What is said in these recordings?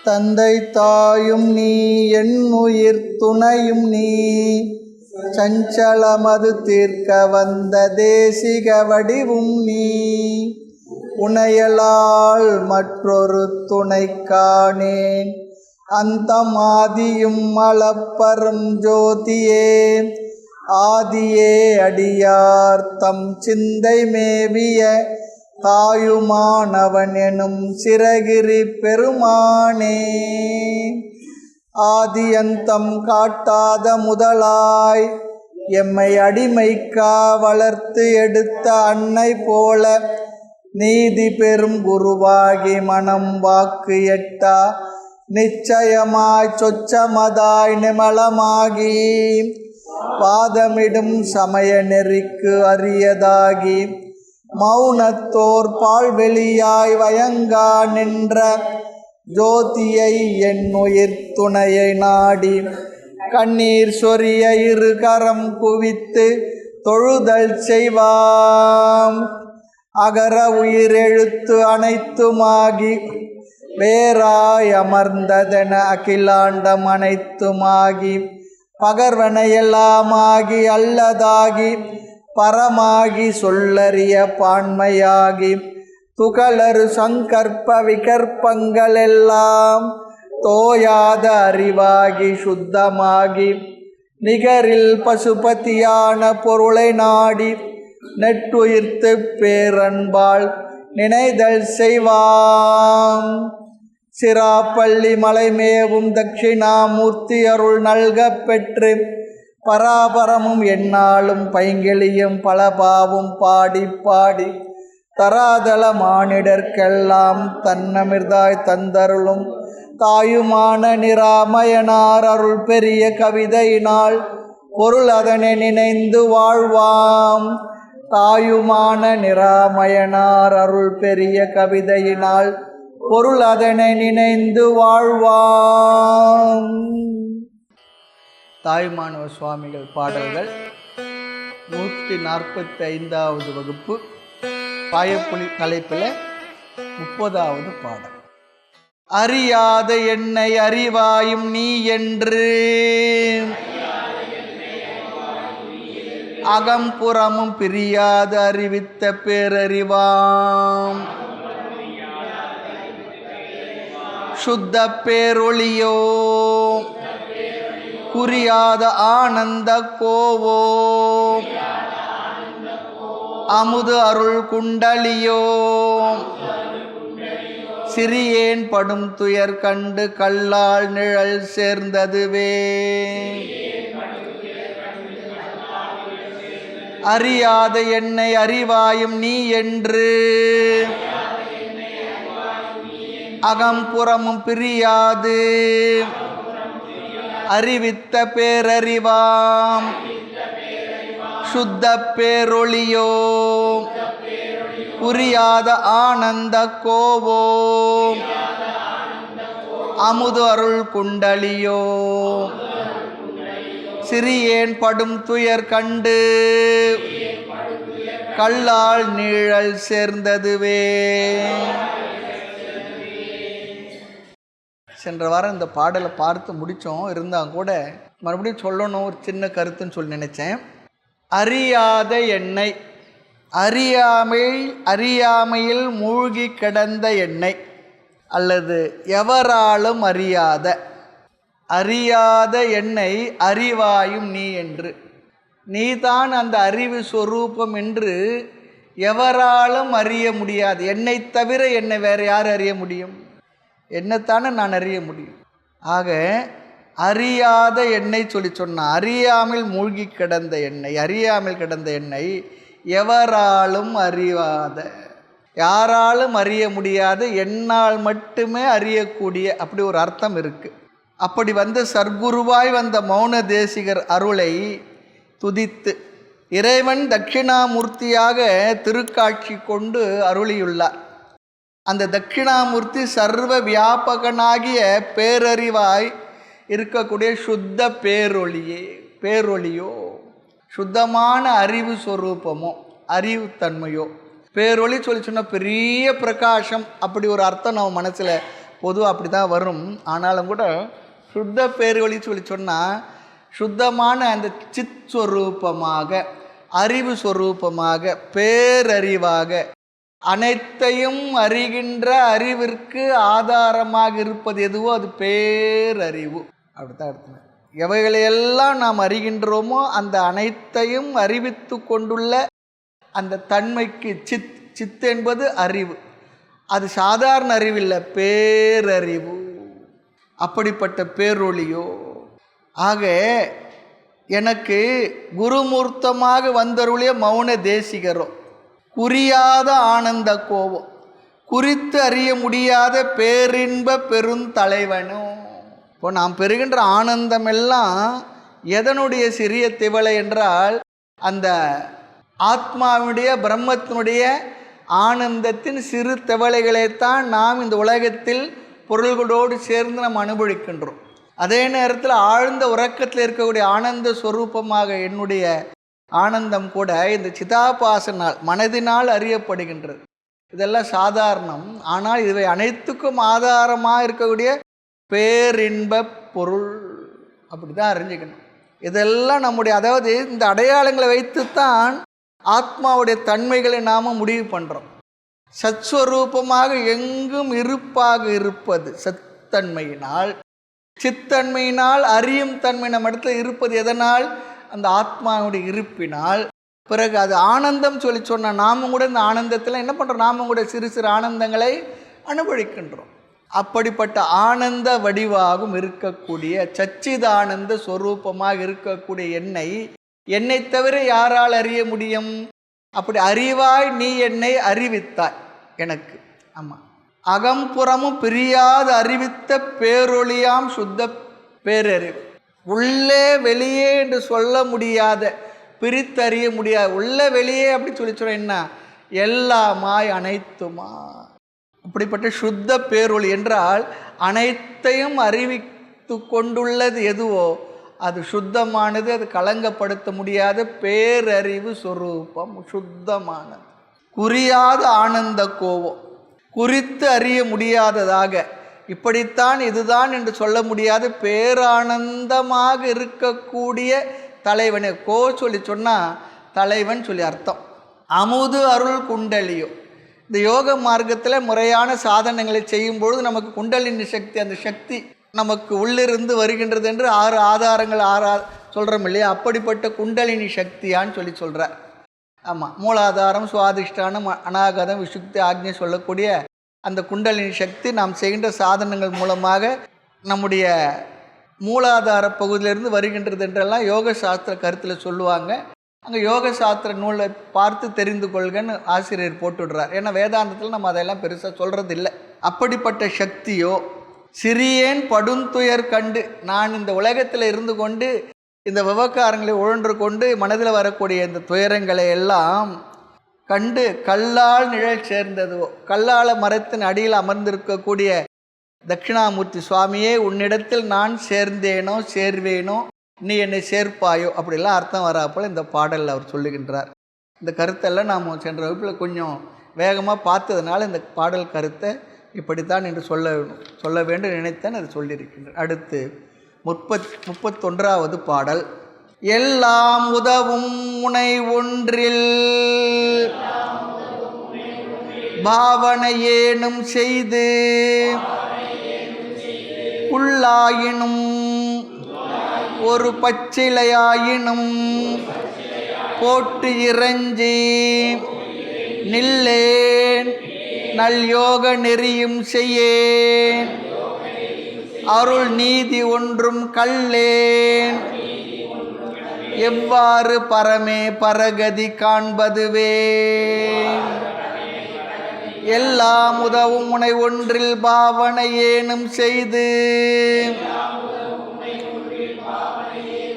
தந்தை தாயும் நீ என்னுயிர் துணையும் நீ சஞ்சலமது தீர்க்க வந்த தேசிக வடிவும் நீ உனையலால் மற்றொரு துணை காணேன் அந்த மாதியும் அளப்பரும் ஜோதியே ஆதியே அடியார் தம் சிந்தை மேவிய தாயுமானவன் எனும் சிறகிரி பெருமானே ஆதியந்தம் காட்டாத முதலாய் எம்மை அடிமைக்கா வளர்த்து எடுத்த அன்னை போல நீதி பெரும் குருவாகி மனம் வாக்கு எட்டா நிச்சயமாய் சொச்சமதாய் நிமலமாகி வாதமிடும் சமய நெறிக்கு அரியதாகி மௌனத்தோர் பால்வெளியாய் வயங்கா நின்ற ஜோதியை என்னுயிர் துணையை நாடி கண்ணீர் சொரிய இரு கரம் குவித்து தொழுதல் செய்வாம் அகர உயிரெழுத்து அனைத்துமாகி வேறாய் அமர்ந்ததென அகிலாண்டம் அனைத்துமாகி பகர்வனையெல்லாமாகி அல்லதாகி பரமாகி சொல்லறிய பான்மையாகி துகளறு சங்கற்ப விகற்பங்களெல்லாம் தோயாத அறிவாகி சுத்தமாகி நிகரில் பசுபதியான பொருளை நாடி நெட்டுயிர்த்து பேரன்பால் நினைதல் செய்வாம் சிராப்பள்ளி மலைமேவும் தட்சிணாமூர்த்தி அருள் நல்க பெற்று பராபரமும் எந்நாளும் பைங்கிளியும் பலபாவும் பாடி பாடி தராதல மானிடர்க்கெல்லாம் தன்னமிர்தாய் தந்தருளும் தாயுமான நிராமயனார் அருள் பெரிய கவிதையினால் பொருள் அதனை நினைந்து வாழ்வாம் தாயுமான நிராமயனார் அருள் பெரிய கவிதையினால் பொருள் அதனை நினைந்து வாழ்வாம். தாயுமானவ சுவாமிகள் பாடல்கள் 145வது வகுப்பு பாயப்புலி தலைப்பில் 30வது பாடல். அறியாத என்னை அறிவாயும் நீ என்று அகம்புறமும் பிரியாத அறிவித்த பேரறிவாம் சுத்த பேரொளியோ குறியாத ஆனந்த கோவோ அமுது அருள் குண்டலியோ சிறியேன் படும் துயர் கண்டு கல்லால் நிழல் சேர்ந்ததுவே அறியாத என்னை அறிவாயும் நீ என்று அகம்புறமும் பிரியாது அறிவித்த பேரறிவாம் சுத்த பேரொளியோ புரியாத ஆனந்த கோவோ அமுது அருள் குண்டலியோ சிறியேன் படும் துயர் கண்டு கல்லால் நீழல் சேர்ந்ததுவே. சென்ற வாரம் இந்த பாடலை பார்த்து முடித்தோம். இருந்தால் கூட மறுபடியும் சொல்லணும் ஒரு சின்ன கருத்துன்னு சொல்லி நினச்சேன். அறியாத என்னை, அறியாமையில் மூழ்கி கிடந்த என்னை, அல்லது எவராலும் அறியாத என்னை அறிவாயும் நீ என்று, நீதான் அந்த அறிவு சொரூபம் என்று எவராலும் அறிய முடியாது. என்னை தவிர என்னை வேறு யார் அறிய முடியும்? என்னைத்தானே நான் அறிய முடியும். ஆக அறியாத என்னை சொல்லி சொன்ன, அறியாமல் மூழ்கி கிடந்த என்னை, அறியாமல் கிடந்த என்னை எவராலும் அறியாத, யாராலும் அறிய முடியாத, என்னால் மட்டுமே அறியக்கூடிய, அப்படி ஒரு அர்த்தம் இருக்குது. அப்படி வந்து சர்க்குருவாய் வந்த மௌன தேசிகர் அருளை துதித்து இறைவன் தட்சிணாமூர்த்தியாக திருக்காட்சி கொண்டு அருளியுள்ளார். அந்த தட்சிணாமூர்த்தி சர்வ வியாபகனாகிய பேரறிவாய் இருக்கக்கூடிய சுத்த பேரொளியோ சுத்தமான அறிவு சொரூபமோ அறிவுத்தன்மையோ பேரொளி சொல்லி சொன்னால் பெரிய பிரகாசம், அப்படி ஒரு அர்த்தம் நம்ம மனசில் பொதுவாக அப்படி தான் வரும். ஆனாலும் கூட சுத்த பேரொளி சொல்லி சொன்னால் சுத்தமான அந்த சித் ஸ்வரூபமாக, அறிவு ஸ்வரூபமாக, பேரறிவாக, அனைத்தையும் அறிகின்ற அறிவிற்கு ஆதாரமாக இருப்பது எதுவோ அது பேரறிவு. அப்படித்தான் எடுத்துனேன். எவைகளையெல்லாம் நாம் அறிகின்றோமோ அந்த அனைத்தையும் அறிவித்து கொண்டுள்ள அந்த தன்மைக்கு சித் என்பது அறிவு. அது சாதாரண அறிவில்லை, பேரறிவு. அப்படிப்பட்ட பேரொளியோ. ஆக எனக்கு குருமூர்த்தமாக வந்தருளிய மௌன தேசிகரோ, குறியாத ஆனந்த கோவம், குறித்து அறிய முடியாத பேரின்ப பெருந்தலைவனோ. இப்போ நாம் பெறுகின்ற ஆனந்தமெல்லாம் எதனுடைய சிறிய திவலை என்றால் அந்த ஆத்மாவுடைய பிரம்மத்தினுடைய ஆனந்தத்தின் சிறு திவலைகளைத்தான் நாம் இந்த உலகத்தில் பொருள்களோடு சேர்ந்து நாம் அனுபவிக்கின்றோம். அதே நேரத்தில் ஆழ்ந்த உறக்கத்தில் இருக்கக்கூடிய ஆனந்த ஸ்வரூபமாக என்னுடைய ஆனந்தம் கூட இந்த சிதாபாசனால் மனதினால் அறியப்படுகின்றது. இதெல்லாம் சாதாரணம். ஆனால் இவை அனைத்துக்கும் ஆதாரமாக இருக்கக்கூடிய பேரின்ப பொருள். அப்படி தான் அறிஞ்சிக்கணும். இதெல்லாம் நம்முடைய, அதாவது இந்த அடையாளங்களை வைத்துத்தான் ஆத்மாவுடைய தன்மைகளை நாம் முடிவு பண்ணுறோம். சத்ஸ்வரூபமாக எங்கும் இருப்பாக இருப்பது சத்தன்மையினால், சித்தன்மையினால் அறியும் தன்மை நம்ம இடத்துல இருப்பது எதனால்? அந்த ஆத்மாவுடைய இருப்பினால். பிறகு அது ஆனந்தம் சொல்லி சொன்னால் நாமும் கூட இந்த ஆனந்தத்தில் என்ன பண்ணுறோம்? நாமும் கூட சிறு சிறு ஆனந்தங்களை அனுபவிக்கின்றோம். அப்படிப்பட்ட ஆனந்த வடிவாகவும் இருக்கக்கூடிய சச்சிதானந்த ஸ்வரூபமாக இருக்கக்கூடிய என்னை தவிர யாரால் அறிய முடியும்? அப்படி அறிவாய் நீ என்னை அறிவித்தாய் எனக்கு. ஆமாம், அகம்புறமும் பிரியாது அறிவித்த பேரொளியாம் சுத்த பேரறிவு. உள்ளே வெளியே என்று சொல்ல முடியாத, பிரித்தறிய முடியாது, உள்ள வெளியே அப்படி சொல்ல என்ன? எல்லாமாய் அனைத்துமா. அப்படிப்பட்ட சுத்த பேரொளி என்றால் அனைத்தையும் அறிவித்து கொண்டுள்ளது எதுவோ அது சுத்தமானது, அது கலங்கப்படுத்த முடியாத பேரறிவு சொரூபம், சுத்தமானது. குறியாத ஆனந்த கோவம், குறித்து அறிய முடியாததாக, இப்படித்தான் இதுதான் என்று சொல்ல முடியாத பேரானந்தமாக இருக்கக்கூடிய தலைவனே. கோ சொல்லி சொன்னால் தலைவன் சொல்லி அர்த்தம். அமுது அருள் குண்டலியோ. இந்த யோக மார்க்கத்தில் முறையான சாதனைகளை செய்யும்பொழுது நமக்கு குண்டலினி சக்தி, அந்த சக்தி நமக்கு உள்ளிருந்து வருகின்றது என்று 6 ஆதாரங்கள் சொல்கிறோம் இல்லையா? அப்படிப்பட்ட குண்டலினி சக்தியான்னு சொல்லி சொல்கிறார். ஆமாம், மூலாதாரம், சுவாதிஷ்டானம், அநாகதம், விசுக்தி, ஆக்ஞை சொல்லக்கூடிய அந்த குண்டலினி சக்தி நாம் செய்கின்ற சாதனங்கள் மூலமாக நம்முடைய மூலாதார பகுதியிலிருந்து வருகின்றது என்றெல்லாம் யோக சாஸ்திர கருத்தில் சொல்லுவாங்க. அங்கே யோக சாஸ்திர நூலை பார்த்து தெரிந்து கொள்கன்னு ஆசிரியர் போட்டுடுறார். ஏன்னா வேதாந்தத்தில் நம்ம அதெல்லாம் பெருசாக சொல்கிறது இல்லை. அப்படிப்பட்ட சக்தியோ சிறியேன் படுந்துயர் கண்டு, நான் இந்த உலகத்தில் இருந்து கொண்டு இந்த விவகாரங்களை உழன்று கொண்டு மனதில் வரக்கூடிய இந்த துயரங்களை எல்லாம் கண்டு கல்லால் நிழல் சேர்ந்ததுவோ. கல்லால மரத்தின் அடியில் அமர்ந்திருக்கக்கூடிய தட்சிணாமூர்த்தி சுவாமியே, உன்னிடத்தில் நான் சேர்ந்தேனோ சேர்வேனோ, நீ என்னை சேர்ப்பாயோ, அப்படிலாம் அர்த்தம் வராப்போல் இந்த பாடலில் அவர் சொல்லுகின்றார். இந்த கருத்தெல்லாம் நாம் சென்ற வகுப்பில் கொஞ்சம் வேகமாக பார்த்ததுனால இந்த பாடல் கருத்தை இப்படித்தான் என்று சொல்ல வேண்டும் நினைத்தேன், அது சொல்லியிருக்கின்றேன். அடுத்து 31வது பாடல். எல்லாம் உதவும் முனை ஒன்றில் பாவனையேனும் செய்து புல்லாயினும் ஒரு பச்சிலையாயினும் போட்டு இறைஞ்சி நில்லேன் நல் யோக நெறியும் செய்யேன் அருள் நீதி ஒன்றும் கல்லேன் எவ்வாறு பரமே பரகதி காண்பதுவே. எல்லாம் உதவும் முனை ஒன்றில் பாவனையேனும் செய்து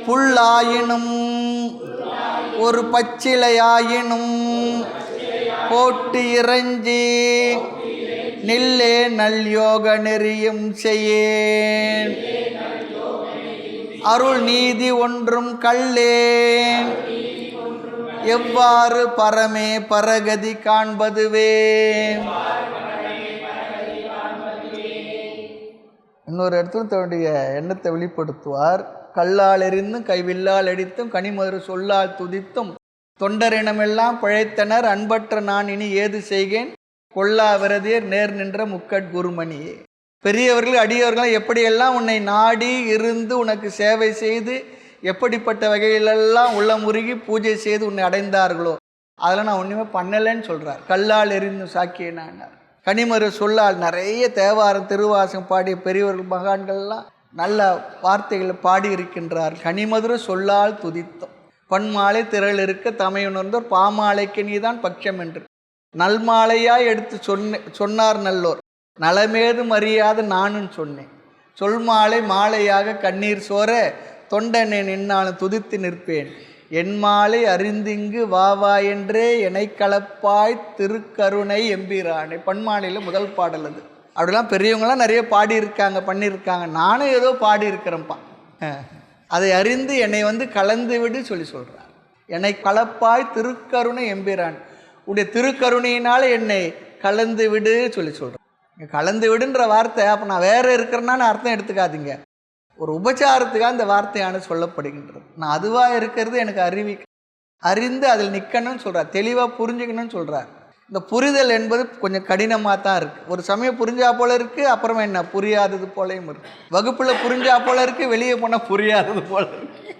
புல்லாயினும் ஒரு பச்சிலையாயினும் போட்டு இறைஞ்சி நில்லே நல் யோக நெறியும் செய்யேன் அருள் நீதி ஒன்றும் கல்லேன் எவ்வாறு பரமே பரகதி காண்பதுவே. இன்னொரு இடத்துல தன்னுடைய எண்ணத்தை வெளிப்படுத்துவார். கல்லால் எறிந்தும் கைவில்லால் அடித்தும் கனிமறு சொல்லால் துதித்தும் தொண்டரினமெல்லாம் பிழைத்தனர் அன்பற்ற நான் இனி ஏது செய்கேன் கொல்லா விரதியர் நேர் நின்ற முக்கட் குருமணியே. பெரியவர்கள் அடியவர்கள் எப்படியெல்லாம் உன்னை நாடி இருந்து உனக்கு சேவை செய்து எப்படிப்பட்ட வகையிலெல்லாம் உள்ள முருகி பூஜை செய்து உன்னை அடைந்தார்களோ அதெல்லாம் நான் ஒன்றுமே பண்ணலைன்னு சொல்கிறார். கல்லால் எறிந்து சாக்கியனானார். கனிமறு சொல்லால் நிறைய தேவாரம் திருவாசகம் பாடிய பெரியவர்கள் மகான்கள்லாம் நல்ல வார்த்தைகளை பாடி இருக்கின்றார். கனிமதுர சொல்லால் துதித்தோம் பன்மாலை திரள் இருக்க தமையுணர்ந்தோர் பாமாலைக்கு நீதான் பட்சம் என்று நல்மாலையாய் எடுத்து சொன்னார் நல்லோர் நலமேதும் அறியாது நானும் சொன்னேன் சொல்மாலை மாலையாக கண்ணீர் சோர தொண்டனை நின்னாலும் துதித்து நிற்பேன் என் மாலை அறிந்திங்கு வா என்றே என்னை கலப்பாய் திருக்கருணை எம்பிரானே. பன்மாலையில் முதல் பாடல் அது. அப்படிலாம் பெரியவங்களாம் நிறைய பாடியிருக்காங்க பண்ணியிருக்காங்க. நானும் ஏதோ பாடியிருக்கிறேன்ப்பா. அதை அறிந்து என்னை கலந்து விடு சொல்கிறார். என்னை கலப்பாய் திருக்கருணை எம்பிரான் உடைய திருக்கருணையினால் என்னை கலந்து விடு சொல்கிறேன். கலந்து விடுன்ற வார்த்தை அப்போ நான் வேறு இருக்கிறேன்னான்னு அர்த்தம் எடுத்துக்காதீங்க. ஒரு உபச்சாரத்துக்காக இந்த வார்த்தையான சொல்லப்படுகின்றது. நான் அதுவாக இருக்கிறது எனக்கு அறிந்து அதில் நிற்கணும்னு சொல்கிறார். தெளிவாக புரிஞ்சுக்கணும்னு சொல்கிறார். இந்த புரிதல் என்பது கொஞ்சம் கடினமாக தான் இருக்குது. ஒரு சமயம் புரிஞ்சா போல இருக்குது, அப்புறமா என்ன புரியாதது போலையும் இருக்குது. வகுப்பில் புரிஞ்சா போல இருக்குது, வெளியே போனால் புரியாதது போல இருக்குது.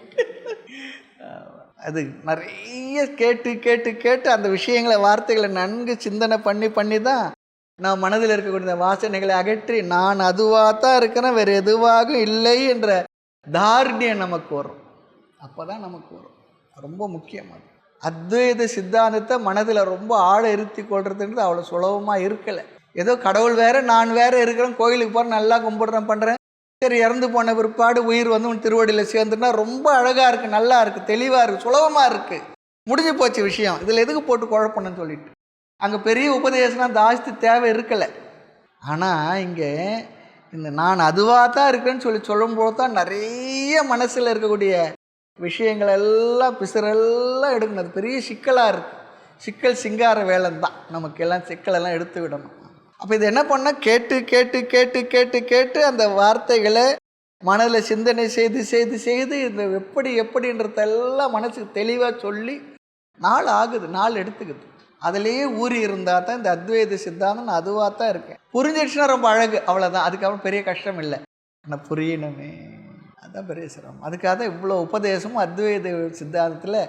அது நிறைய கேட்டு கேட்டு கேட்டு அந்த விஷயங்களை வார்த்தைகளை நன்கு சிந்தனை பண்ணி தான் நான் மனதில் இருக்கக்கூடிய வாசனைகளை அகற்றி நான் அதுவாக தான் இருக்கிறேன் வேறு எதுவாக இல்லை என்ற தார்டியம் நமக்கு வரும். அப்போ தான் நமக்கு வரும். ரொம்ப முக்கியமாக அத்வைத சித்தாந்தத்தை மனதில் ரொம்ப ஆழ இருத்தி கொள்றதுன்றது அவ்வளோ சுலபமாக இருக்கலை. ஏதோ கடவுள் வேறு நான் வேறு இருக்கிறேன், கோயிலுக்கு போகிறேன், நல்லா கும்பிடுறேன் பண்ணுறேன், சரி இறந்து போன பிற்பாடு உயிர் உன் திருவடியில் சேர்ந்துன்னா ரொம்ப அழகாக இருக்குது, நல்லா இருக்குது, தெளிவாக இருக்குது, சுலபமாக இருக்குது, முடிஞ்சு போச்சு விஷயம். இதில் எதுக்கு போட்டு குழப்பணும்னு சொல்லிட்டு அங்கே பெரிய உபதேசம்லாம் ஜாஸ்தி தேவை இருக்கலை. ஆனால் இங்கே இந்த நான் அதுவாக தான் இருக்கிறேன்னு சொல்லும்போது தான் நிறைய மனசில் இருக்கக்கூடிய விஷயங்கள் எல்லாம் பிசுரெல்லாம் எடுக்கணும். அது பெரிய சிக்கலாக இருக்குது. சிக்கல் சிங்கார வேலைன்னு தான் நமக்கெல்லாம் சிக்கலெல்லாம் எடுத்து விடணும். அப்போ இது என்ன பண்ணால் கேட்டு கேட்டு கேட்டு கேட்டு கேட்டு அந்த வார்த்தைகளை மனதில் சிந்தனை செய்து இந்த எப்படின்றதெல்லாம் மனசுக்கு தெளிவாக சொல்லி நாள் ஆகுது, நாள் எடுத்துக்குது. அதிலேயே ஊறி இருந்தால் தான் இந்த அத்வைத சித்தாந்தம் நான் அதுவாக தான் இருக்கேன். புரிஞ்சிடுச்சுன்னா ரொம்ப அழகு, அவ்வளோதான். அதுக்கப்புறம் பெரிய கஷ்டம் இல்லை. ஆனால் புரியணுமே, அதுதான் பெரிய சிரமம். அதுக்காக தான் இவ்வளோ உபதேசமும் அத்வைத சித்தாந்தத்தில்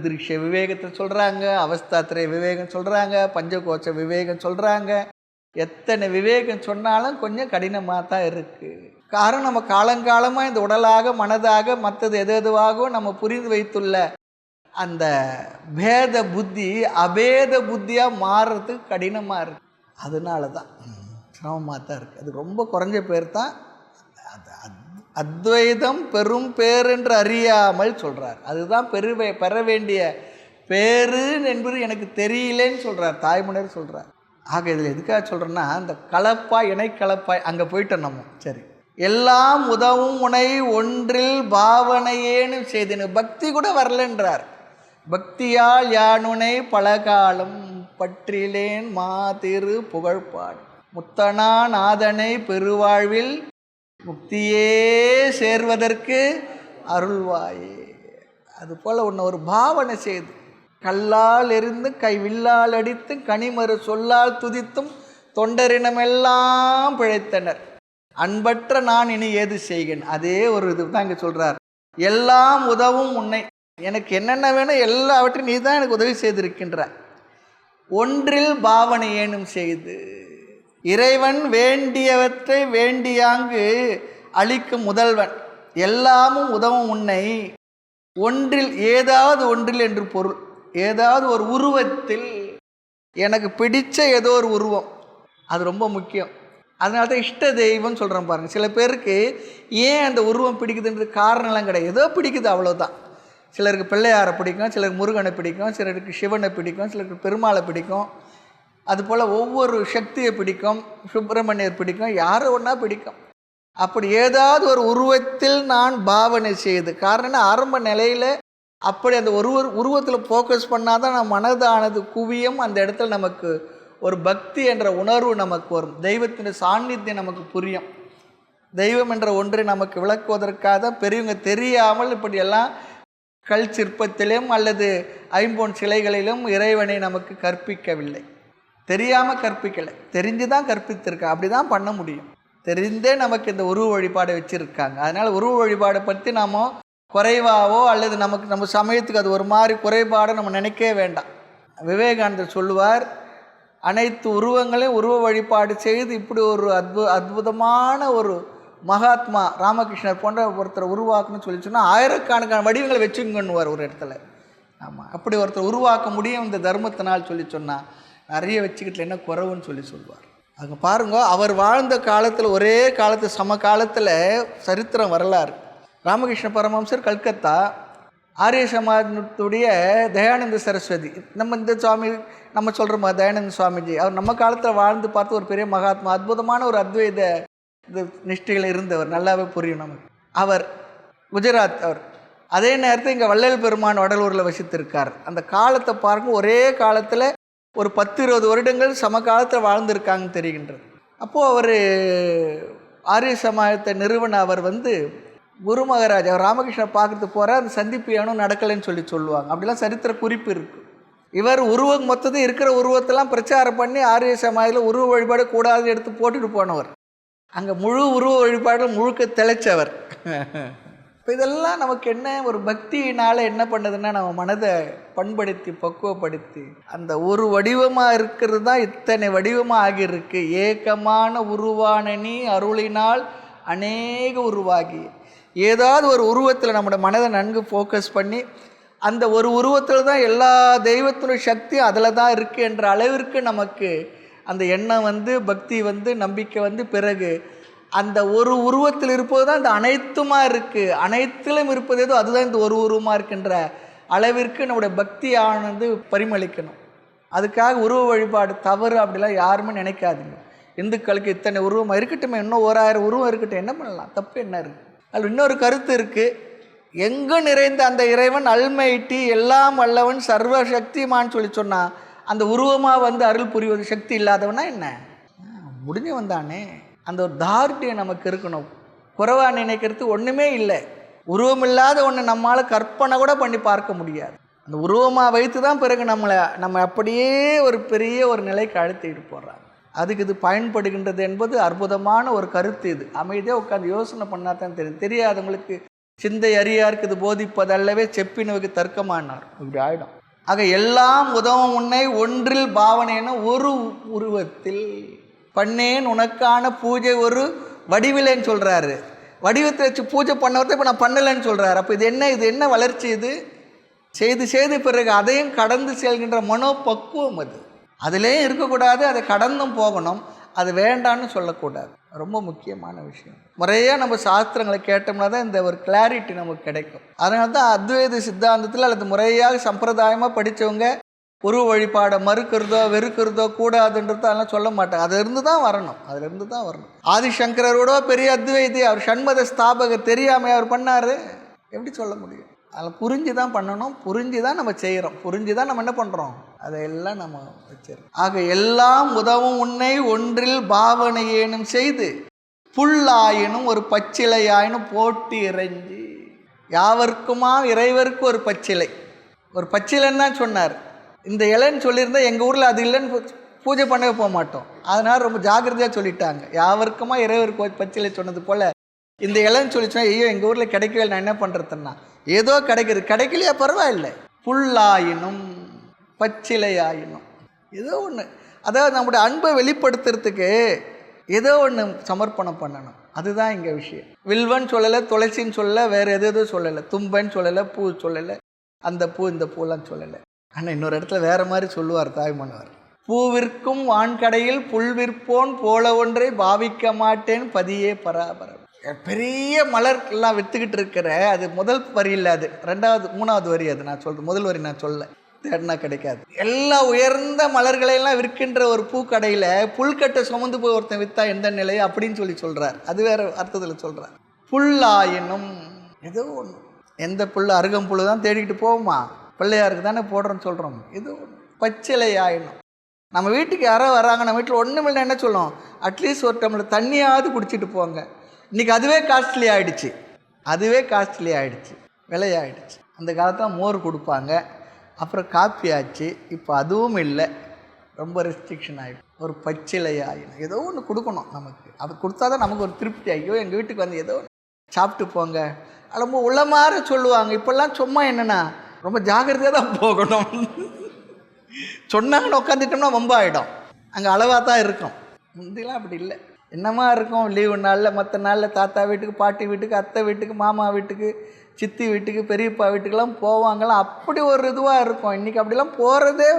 திருஷ்ய விவேகத்தை சொல்கிறாங்க, அவஸ்தாத்திரை விவேகம் சொல்கிறாங்க, பஞ்சகோச்ச விவேகம் சொல்கிறாங்க. எத்தனை விவேகம் சொன்னாலும் கொஞ்சம் கடினமாக தான் இருக்குது. காரணம் நம்ம காலங்காலமாக இந்த உடலாக மனதாக மற்றது எதுவாகவும் நம்ம புரிந்து வைத்துள்ள அந்த பேத புத்தி அபேத புத்தியாக மாறுறதுக்கு கடினமாக இருக்குது. அதனால தான் சிரமமாக தான் இருக்குது. அது ரொம்ப குறைஞ்ச பேர் தான் அத்வைதம் பெரும் பேர் என்று அறியாமல் சொல்கிறார். அதுதான் பெற வேண்டிய பேரு என்பது எனக்கு தெரியலேன்னு சொல்கிறார், தாய்மொழியர் சொல்கிறார். ஆக இதில் எதுக்காக சொல்கிறேன்னா, இந்த கலப்பாய் இணை கலப்பாய் அங்கே போயிட்டோம் நம்ம. சரி, எல்லாம் உதவும் உனை ஒன்றில் பாவனையேன்னு செய்தினு பக்தி கூட வரலன்றார். பக்தியால் யானுனை பலகாலம் பற்றிலேன் திரு புகழ்பாடு முத்தனா நாதனை பெருவாழ்வில் முக்தியே சேர்வதற்கு அருள்வாயே. அதுபோல் உன்னை ஒரு பாவனை செய்து கல்லால் எறிந்து கைவில்லால் அடித்து கனிமறு சொல்லால் துதித்தும் தொண்டரினமெல்லாம் பிழைத்தனர் அன்பற்ற நான் இனி ஏது செய்கேன். அதே ஒரு இது தான் இங்கே சொல்கிறார். எல்லாம் உதவும் உன்னை, எனக்கு என்னென்ன வேணும் எல்லாவற்றையும் நீ தான் எனக்கு உதவி செய்திருக்கின்ற. ஒன்றில் பாவனை ஏனும் செய்து இறைவன் வேண்டியவற்றை வேண்டியாங்கு அளிக்கும் முதல்வன். எல்லாமும் உதவும் உன்னை ஒன்றில், ஏதாவது ஒன்றில் என்று பொருள். ஏதாவது ஒரு உருவத்தில் எனக்கு பிடிச்ச ஏதோ ஒரு உருவம், அது ரொம்ப முக்கியம். அதனால தான் இஷ்ட தெய்வம்னு சொல்கிறேன் பாருங்கள். சில பேருக்கு ஏன் அந்த உருவம் பிடிக்குதுன்றது காரணம்லாம் கிடையாது, ஏதோ பிடிக்குது அவ்வளோதான். சிலருக்கு பிள்ளையாரை பிடிக்கும், சிலருக்கு முருகனை பிடிக்கும், சிலருக்கு சிவனை பிடிக்கும், சிலருக்கு பெருமாளை பிடிக்கும். அதுபோல் ஒவ்வொரு சக்தியை பிடிக்கும், சுப்பிரமணியர் பிடிக்கும், யாரோ ஒன்றா பிடிக்கும். அப்படி ஏதாவது ஒரு உருவத்தில் நான் பாவனை செய்து, காரணம் ஆரம்ப நிலையில் அப்படி அந்த உருவத்தில் ஃபோக்கஸ் பண்ணால் தான் நம்ம மனதானது குவியும். அந்த இடத்துல நமக்கு ஒரு பக்தி என்ற உணர்வு நமக்கு வரும். தெய்வத்தின் சாநித்தியம் நமக்கு புரியும். தெய்வம் என்ற ஒன்றை நமக்கு விளக்குவதற்காக பெரியவங்க தெரியாமல் இப்படியெல்லாம் கல் சிற்பத்திலும் அல்லது ஐம்பொன் சிலைகளிலும் இறைவனை நமக்கு கற்பிக்கவில்லை. தெரியாமல் கற்பிக்கலை, தெரிஞ்சு தான் கற்பித்திருக்கா. அப்படி தான் பண்ண முடியும். தெரிந்தே நமக்கு இந்த உருவ வழிபாடை வச்சுருக்காங்க. அதனால் உருவ வழிபாடை பற்றி நாம் குறைவாவோ அல்லது நம்ம சமயத்துக்கு அது ஒரு மாதிரி குறைபாடோ நம்ம நினைக்கவே வேண்டாம். விவேகானந்தர் சொல்லுவார், அனைத்து உருவங்களையும் உருவ வழிபாடு செய்து இப்படி ஒரு அற்புதமான ஒரு மகாத்மா ராமகிருஷ்ணர் போன்ற ஒருத்தரை உருவாக்கணும்னு சொல்லி சொன்னால் ஆயிரக்கணக்கான வடிவங்களை வச்சுங்கன்னுவார் ஒரு இடத்துல. ஆமாம், அப்படி ஒருத்தர் உருவாக்க முடியும் இந்த தர்மத்தினால் சொல்லி சொன்னால் நிறைய வச்சுக்கிட்டு என்ன குறவுன்னு சொல்லுவார். அங்கே பாருங்க, அவர் வாழ்ந்த காலத்தில் ஒரே காலத்து சம காலத்தில் சரித்திரம் வரலாறு. ராமகிருஷ்ண பரமஹம்சர் கல்கத்தா, ஆரிய சமாஜத்துடைய தயானந்த சரஸ்வதி, நம்ம இந்த சுவாமி நம்ம சொல்கிறோமா தயானந்த சுவாமிஜி, அவர் நம்ம காலத்தில் வாழ்ந்து பார்த்து ஒரு பெரிய மகாத்மா, அற்புதமான ஒரு அத்வைத நிஷ்டையில் இருந்தவர், நல்லாவே புரியும் நமக்கு. அவர் குஜராத். அவர் அதே நேரத்தில் இங்கே வள்ளல் பெருமான் வடலூரில் வசித்திருக்கார். அந்த காலத்தை பாருங்க, ஒரே காலத்தில் ஒரு 10-20 வருடங்கள் சம காலத்தில் வாழ்ந்திருக்காங்கன்னு தெரிகின்றது. அப்போது அவர் ஆரிய சமாஜத்தை நிறுவன அவர் குரு மகாராஜ் அவர் ராமகிருஷ்ணர் பார்க்கறதுக்கு போகிற அந்த சந்திப்பு ஏனும் நடக்கலைன்னு சொல்லுவாங்க. அப்படிலாம் சரித்திர குறிப்பு இருக்குது. இவர் உருவம் மொத்தத்தையும் இருக்கிற உருவத்தெல்லாம் பிரச்சாரம் பண்ணி ஆரிய சமாஜத்தில் உருவ வழிபாடு கூடாதுன்னு எடுத்து போட்டுட்டு போனவர். அங்கே முழு உருவ வழிபாடு முழுக்க தெளித்தவர். இப்போ இதெல்லாம் நமக்கு என்ன ஒரு பக்தியினால் என்ன பண்ணுதுன்னா, நம்ம மனதை பண்படுத்தி பக்குவப்படுத்தி அந்த ஒரு வடிவமாக இருக்கிறது தான் இத்தனை வடிவமாக ஆகியிருக்கு. ஏக்கமான உருவான நீ அருளினால் அநேக உருவாகி, ஏதாவது ஒரு உருவத்தில் நம்மளோட மனதை நன்கு ஃபோக்கஸ் பண்ணி அந்த ஒரு உருவத்தில் தான் எல்லா தெய்வத்தினுடைய சக்தியும் அதில் தான் இருக்குது என்ற அளவிற்கு நமக்கு அந்த எண்ணம் பக்தி நம்பிக்கை பிறகு அந்த ஒரு உருவத்தில் இருப்பது தான் இந்த அனைத்துமாக இருக்குது. அனைத்திலும் இருப்பது ஏதோ அதுதான் இந்த ஒரு உருவமாக இருக்கின்ற அளவிற்கு நம்முடைய பக்தியானது பரிமளிக்கணும். அதுக்காக உருவ வழிபாடு தவறு அப்படிலாம் யாருமே நினைக்காதீங்க. இந்துக்களுக்கு இத்தனை உருவமாக இருக்கட்டும், இன்னும் 1000 உருவம் இருக்கட்டும், என்ன பண்ணலாம், தப்பு என்ன இருக்குது? அதில் இன்னொரு கருத்து இருக்குது. எங்கு நிறைந்த அந்த இறைவன் அல்மைட்டி எல்லாம் வல்லவன் சர்வசக்திமான்னு சொன்னால் அந்த உருவமாக அருள் புரிவது சக்தி இல்லாதவனா என்ன? முடிஞ்சவன் தானே. அந்த ஒரு தார்டியம் நமக்கு இருக்கணும். குறைவா நினைக்கிறது ஒன்றுமே இல்லை. உருவம் இல்லாத ஒன்று நம்மளால் கற்பனை கூட பண்ணி பார்க்க முடியாது. அந்த உருவமாக வைத்து தான் பிறகு நம்ம அப்படியே ஒரு பெரிய ஒரு நிலைக்கு அழுத்திட்டு போடுறாங்க. அதுக்கு இது பயன்படுகின்றது என்பது அற்புதமான ஒரு கருத்து. இது அமைதியாக உட்காந்து யோசனை பண்ணால் தான் தெரியும். தெரியாதவங்களுக்கு சிந்தை அறியாருக்கு இது போதிப்பதல்லவே செப்பினவுக்கு தர்க்கமானார், இப்படி ஆகிடும். ஆக எல்லாம் உதவும் உன்னை ஒன்றில் பாவனைன்னு ஒரு உருவத்தில் பண்ணேன் உனக்கான பூஜை ஒரு வடிவில்லைன்னு சொல்கிறாரு. வடிவத்தை வச்சு பூஜை பண்ணவர்த்த இப்போ நான் பண்ணலைன்னு சொல்கிறார். அப்போ இது என்ன வளர்ச்சி? இது செய்து பிறகு அதையும் கடந்து செல்கின்ற மனோபக்குவம். அதிலே இருக்கக்கூடாது, அதை கடந்தும் போகணும். அது வேண்டான்னு சொல்லக்கூடாது. ரொம்ப முக்கியமான விஷயம். முறையாக நம்ம சாஸ்திரங்களை கேட்டோம்னா தான் இந்த ஒரு கிளாரிட்டி நமக்கு கிடைக்கும். அதனால தான் அத்வைத சித்தாந்தத்தில் அல்லது முறையாக சம்பிரதாயமாக படித்தவங்க உருவ வழிபாடை மறுக்கிறதோ வெறுக்கிறதோ கூடாதுன்றதோ அதெல்லாம் சொல்ல மாட்டாங்க. அதிலிருந்து தான் வரணும். ஆதிசங்கரோட பெரிய அத்வைதி, அவர் சண்மத ஸ்தாபகர், தெரியாமல் அவர் பண்ணார், எப்படி சொல்ல முடியும்? அதில் புரிஞ்சு தான் பண்ணணும், புரிஞ்சு தான் நம்ம செய்கிறோம், புரிஞ்சு தான் நம்ம என்ன பண்ணுறோம், அதையெல்லாம் நம்ம வச்சிருக்கோம். ஆக எல்லாம் உதவும் உன்னை ஒன்றில் பாவனையேனும் செய்து புல்லாயினும் ஒரு பச்சிலையாயினும் போட்டி இறைஞ்சி. யாவர்க்குமா இறைவருக்கு ஒரு பச்சிலைன்னு தான் சொன்னார். இந்த இலைன்னு சொல்லியிருந்தால் எங்கள் ஊரில் அது இல்லைன்னு பூஜை பண்ணவே போக மாட்டோம். அதனால் ரொம்ப ஜாக்கிரதையாக சொல்லிட்டாங்க. யாவர்க்குமா இறைவருக்கு பச்சிலை சொன்னது போல் இந்த இலைன்னு சொல்லி சொன்னால் ஐயோ எங்கள் ஊரில் கிடைக்கவே, நான் என்ன பண்ணுறதுன்னா ஏதோ கிடைக்கலையா பரவாயில்லை, புல்லாயினும் பச்சிலையாயினும் ஏதோ ஒன்று. அதாவது நம்முடைய அன்பை வெளிப்படுத்துறதுக்கு ஏதோ ஒன்று சமர்ப்பணம் பண்ணணும். அதுதான் இங்கே விஷயம். வில்வன் சொல்லலை, துளசின்னு சொல்லலை, வேறு எதோ சொல்லலை, தும்பன்னு சொல்லலை, பூ சொல்லலை, அந்த பூ இந்த பூலாம் சொல்லலை. ஆனால் இன்னொரு இடத்துல வேறு மாதிரி சொல்லுவார் தாய்மானவர். பூவிற்கும் வான்கடையில் புல்விற்போன் போல ஒன்றை பாவிக்க மாட்டேன் பதியே பராபரம். பெரிய மலர் எல்லாம் விற்றுக்கிட்டு இருக்கிற அது முதல் வரி இல்லை, அது 2வது 3வது வரி. அது நான் சொல்கிறேன், முதல் வரி நான் சொல்ல தேடினா கிடைக்காது. எல்லா உயர்ந்த மலர்களையெல்லாம் விற்கின்ற ஒரு பூக்கடையில் புல்கட்டை சுமந்து போய் ஒருத்தன் விற்றா எந்த நிலையை அப்படின்னு சொல்கிறார். அது வேறு அர்த்தத்தில் சொல்கிறார். புல்லாயினும் ஏதோ ஒன்று. எந்த புல் அருகம்புல் தான் தேடிக்கிட்டு போவோமா? பிள்ளையாருக்கு தானே போடுறோன்னு சொல்கிறோம். இது பச்சிலை ஆயிடும். நம்ம வீட்டுக்கு யாரோ வராங்க, நம்ம வீட்டில் ஒன்றும் இல்லை என்ன சொல்லுவோம், அட்லீஸ்ட் ஒரு டம்ளர் தண்ணியாவது குடிச்சிட்டு போங்க. இன்றைக்கி அதுவே காஸ்ட்லி ஆகிடுச்சு, விலையாயிடுச்சு. அந்த காலத்தில் மோர் கொடுப்பாங்க, அப்புறம் காப்பி ஆச்சு. இப்போ அதுவும் இல்லை, ரொம்ப ரெஸ்ட்ரிக்ஷன் ஆகிடும். ஒரு பச்சிலை ஆகிடும். ஏதோ ஒன்று கொடுக்கணும் நமக்கு. அது கொடுத்தா தான் நமக்கு ஒரு திருப்தி. ஐயோ எங்கள் வீட்டுக்கு வந்து ஏதோ சாப்பிட்டு போங்க, அது ரொம்ப உள்ள மாதிரி சொல்லுவாங்க. இப்போல்லாம் சும்மா என்னென்னா ரொம்ப ஜாக்கிரதையாக தான் போகணும். சொன்னாங்கன்னு உட்காந்துட்டோம்னா வம்பாயிடும். அங்கே அளவாக தான் இருக்கும். முந்திலாம் அப்படி இல்லை. என்னமா இருக்கும், லீவு நாளில் மற்ற நாளில் தாத்தா வீட்டுக்கு, பாட்டி வீட்டுக்கு, அத்தை வீட்டுக்கு, மாமா வீட்டுக்கு, சித்தி வீட்டுக்கு, பெரியப்பா வீட்டுக்கெல்லாம் போவாங்களாம். அப்படி ஒரு இதுவாக இருக்கும். இன்றைக்கி அப்படிலாம் போகிறதே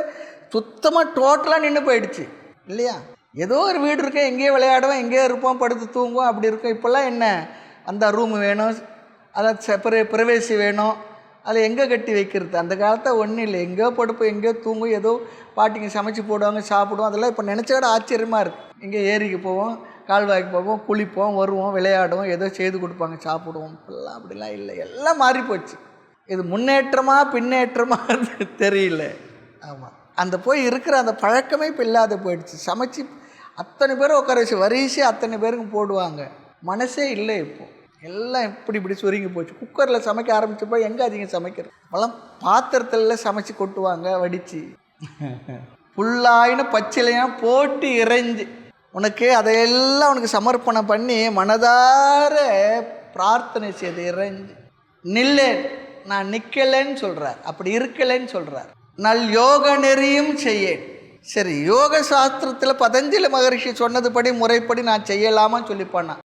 சுத்தமாக டோட்டலாக நின்று போயிடுச்சு இல்லையா? ஏதோ ஒரு வீடு இருக்கும், எங்கேயோ விளையாடுவோம், எங்கேயோ இருப்போம், படுத்து தூங்குவோம், அப்படி இருக்கும். இப்போல்லாம் என்ன, அந்த ரூமு வேணும், அதை பிரவேசி வேணும், அதை எங்கே கட்டி வைக்கிறது? அந்த காலத்தை ஒன்றும் இல்லை, எங்கேயோ படுப்போம், எங்கேயோ தூங்கும், ஏதோ பாட்டிங்க சமைச்சு போடுவாங்க, சாப்பிடுவோம். அதெல்லாம் இப்போ நினச்ச விட ஆச்சரியமாக இருக்குது. எங்கே ஏரிக்கு போவோம், கால்வாய்க்கு போவோம், குளிப்போம், வருவோம், விளையாடுவோம், ஏதோ செய்து கொடுப்பாங்க, சாப்பிடுவோம். இப்போல்லாம் அப்படிலாம் இல்லை, எல்லாம் மாறி போச்சு. இது முன்னேற்றமா பின்னேற்றமா தெரியல. ஆமாம், அந்த போய் இருக்கிற அந்த பழக்கமே இப்போ இல்லாத போயிடுச்சு. சமைச்சு அத்தனை பேரும் உட்கார வச்சு வரிசை அத்தனை பேருக்கும் போடுவாங்க. மனசே இல்லை இப்போ. எல்லாம் இப்படி சுருங்கி போச்சு. குக்கரில் சமைக்க ஆரம்பித்தப்போ எங்கே அதிகம் சமைக்கிறது? அப்போல்லாம் பாத்திரத்தில் சமைச்சு கொட்டுவாங்க வடித்து. புல்லாயின்னு பச்சிலையாக போட்டு இறைஞ்சி உனக்கு அதையெல்லாம் உனக்கு சமர்ப்பணம் பண்ணி மனதார பிரார்த்தனை செய்து இறைஞ்சி நில்லேன், நான் நிற்கலைன்னு சொல்கிறார், அப்படி இருக்கலைன்னு சொல்கிறார். நல் யோக நெறியும் செய்யேன். சரி, யோக சாஸ்திரத்தில் பதஞ்சலி மகரிஷி சொன்னதுபடி முறைப்படி நான் செய்யலாமான்னு சொல்லிப்பானா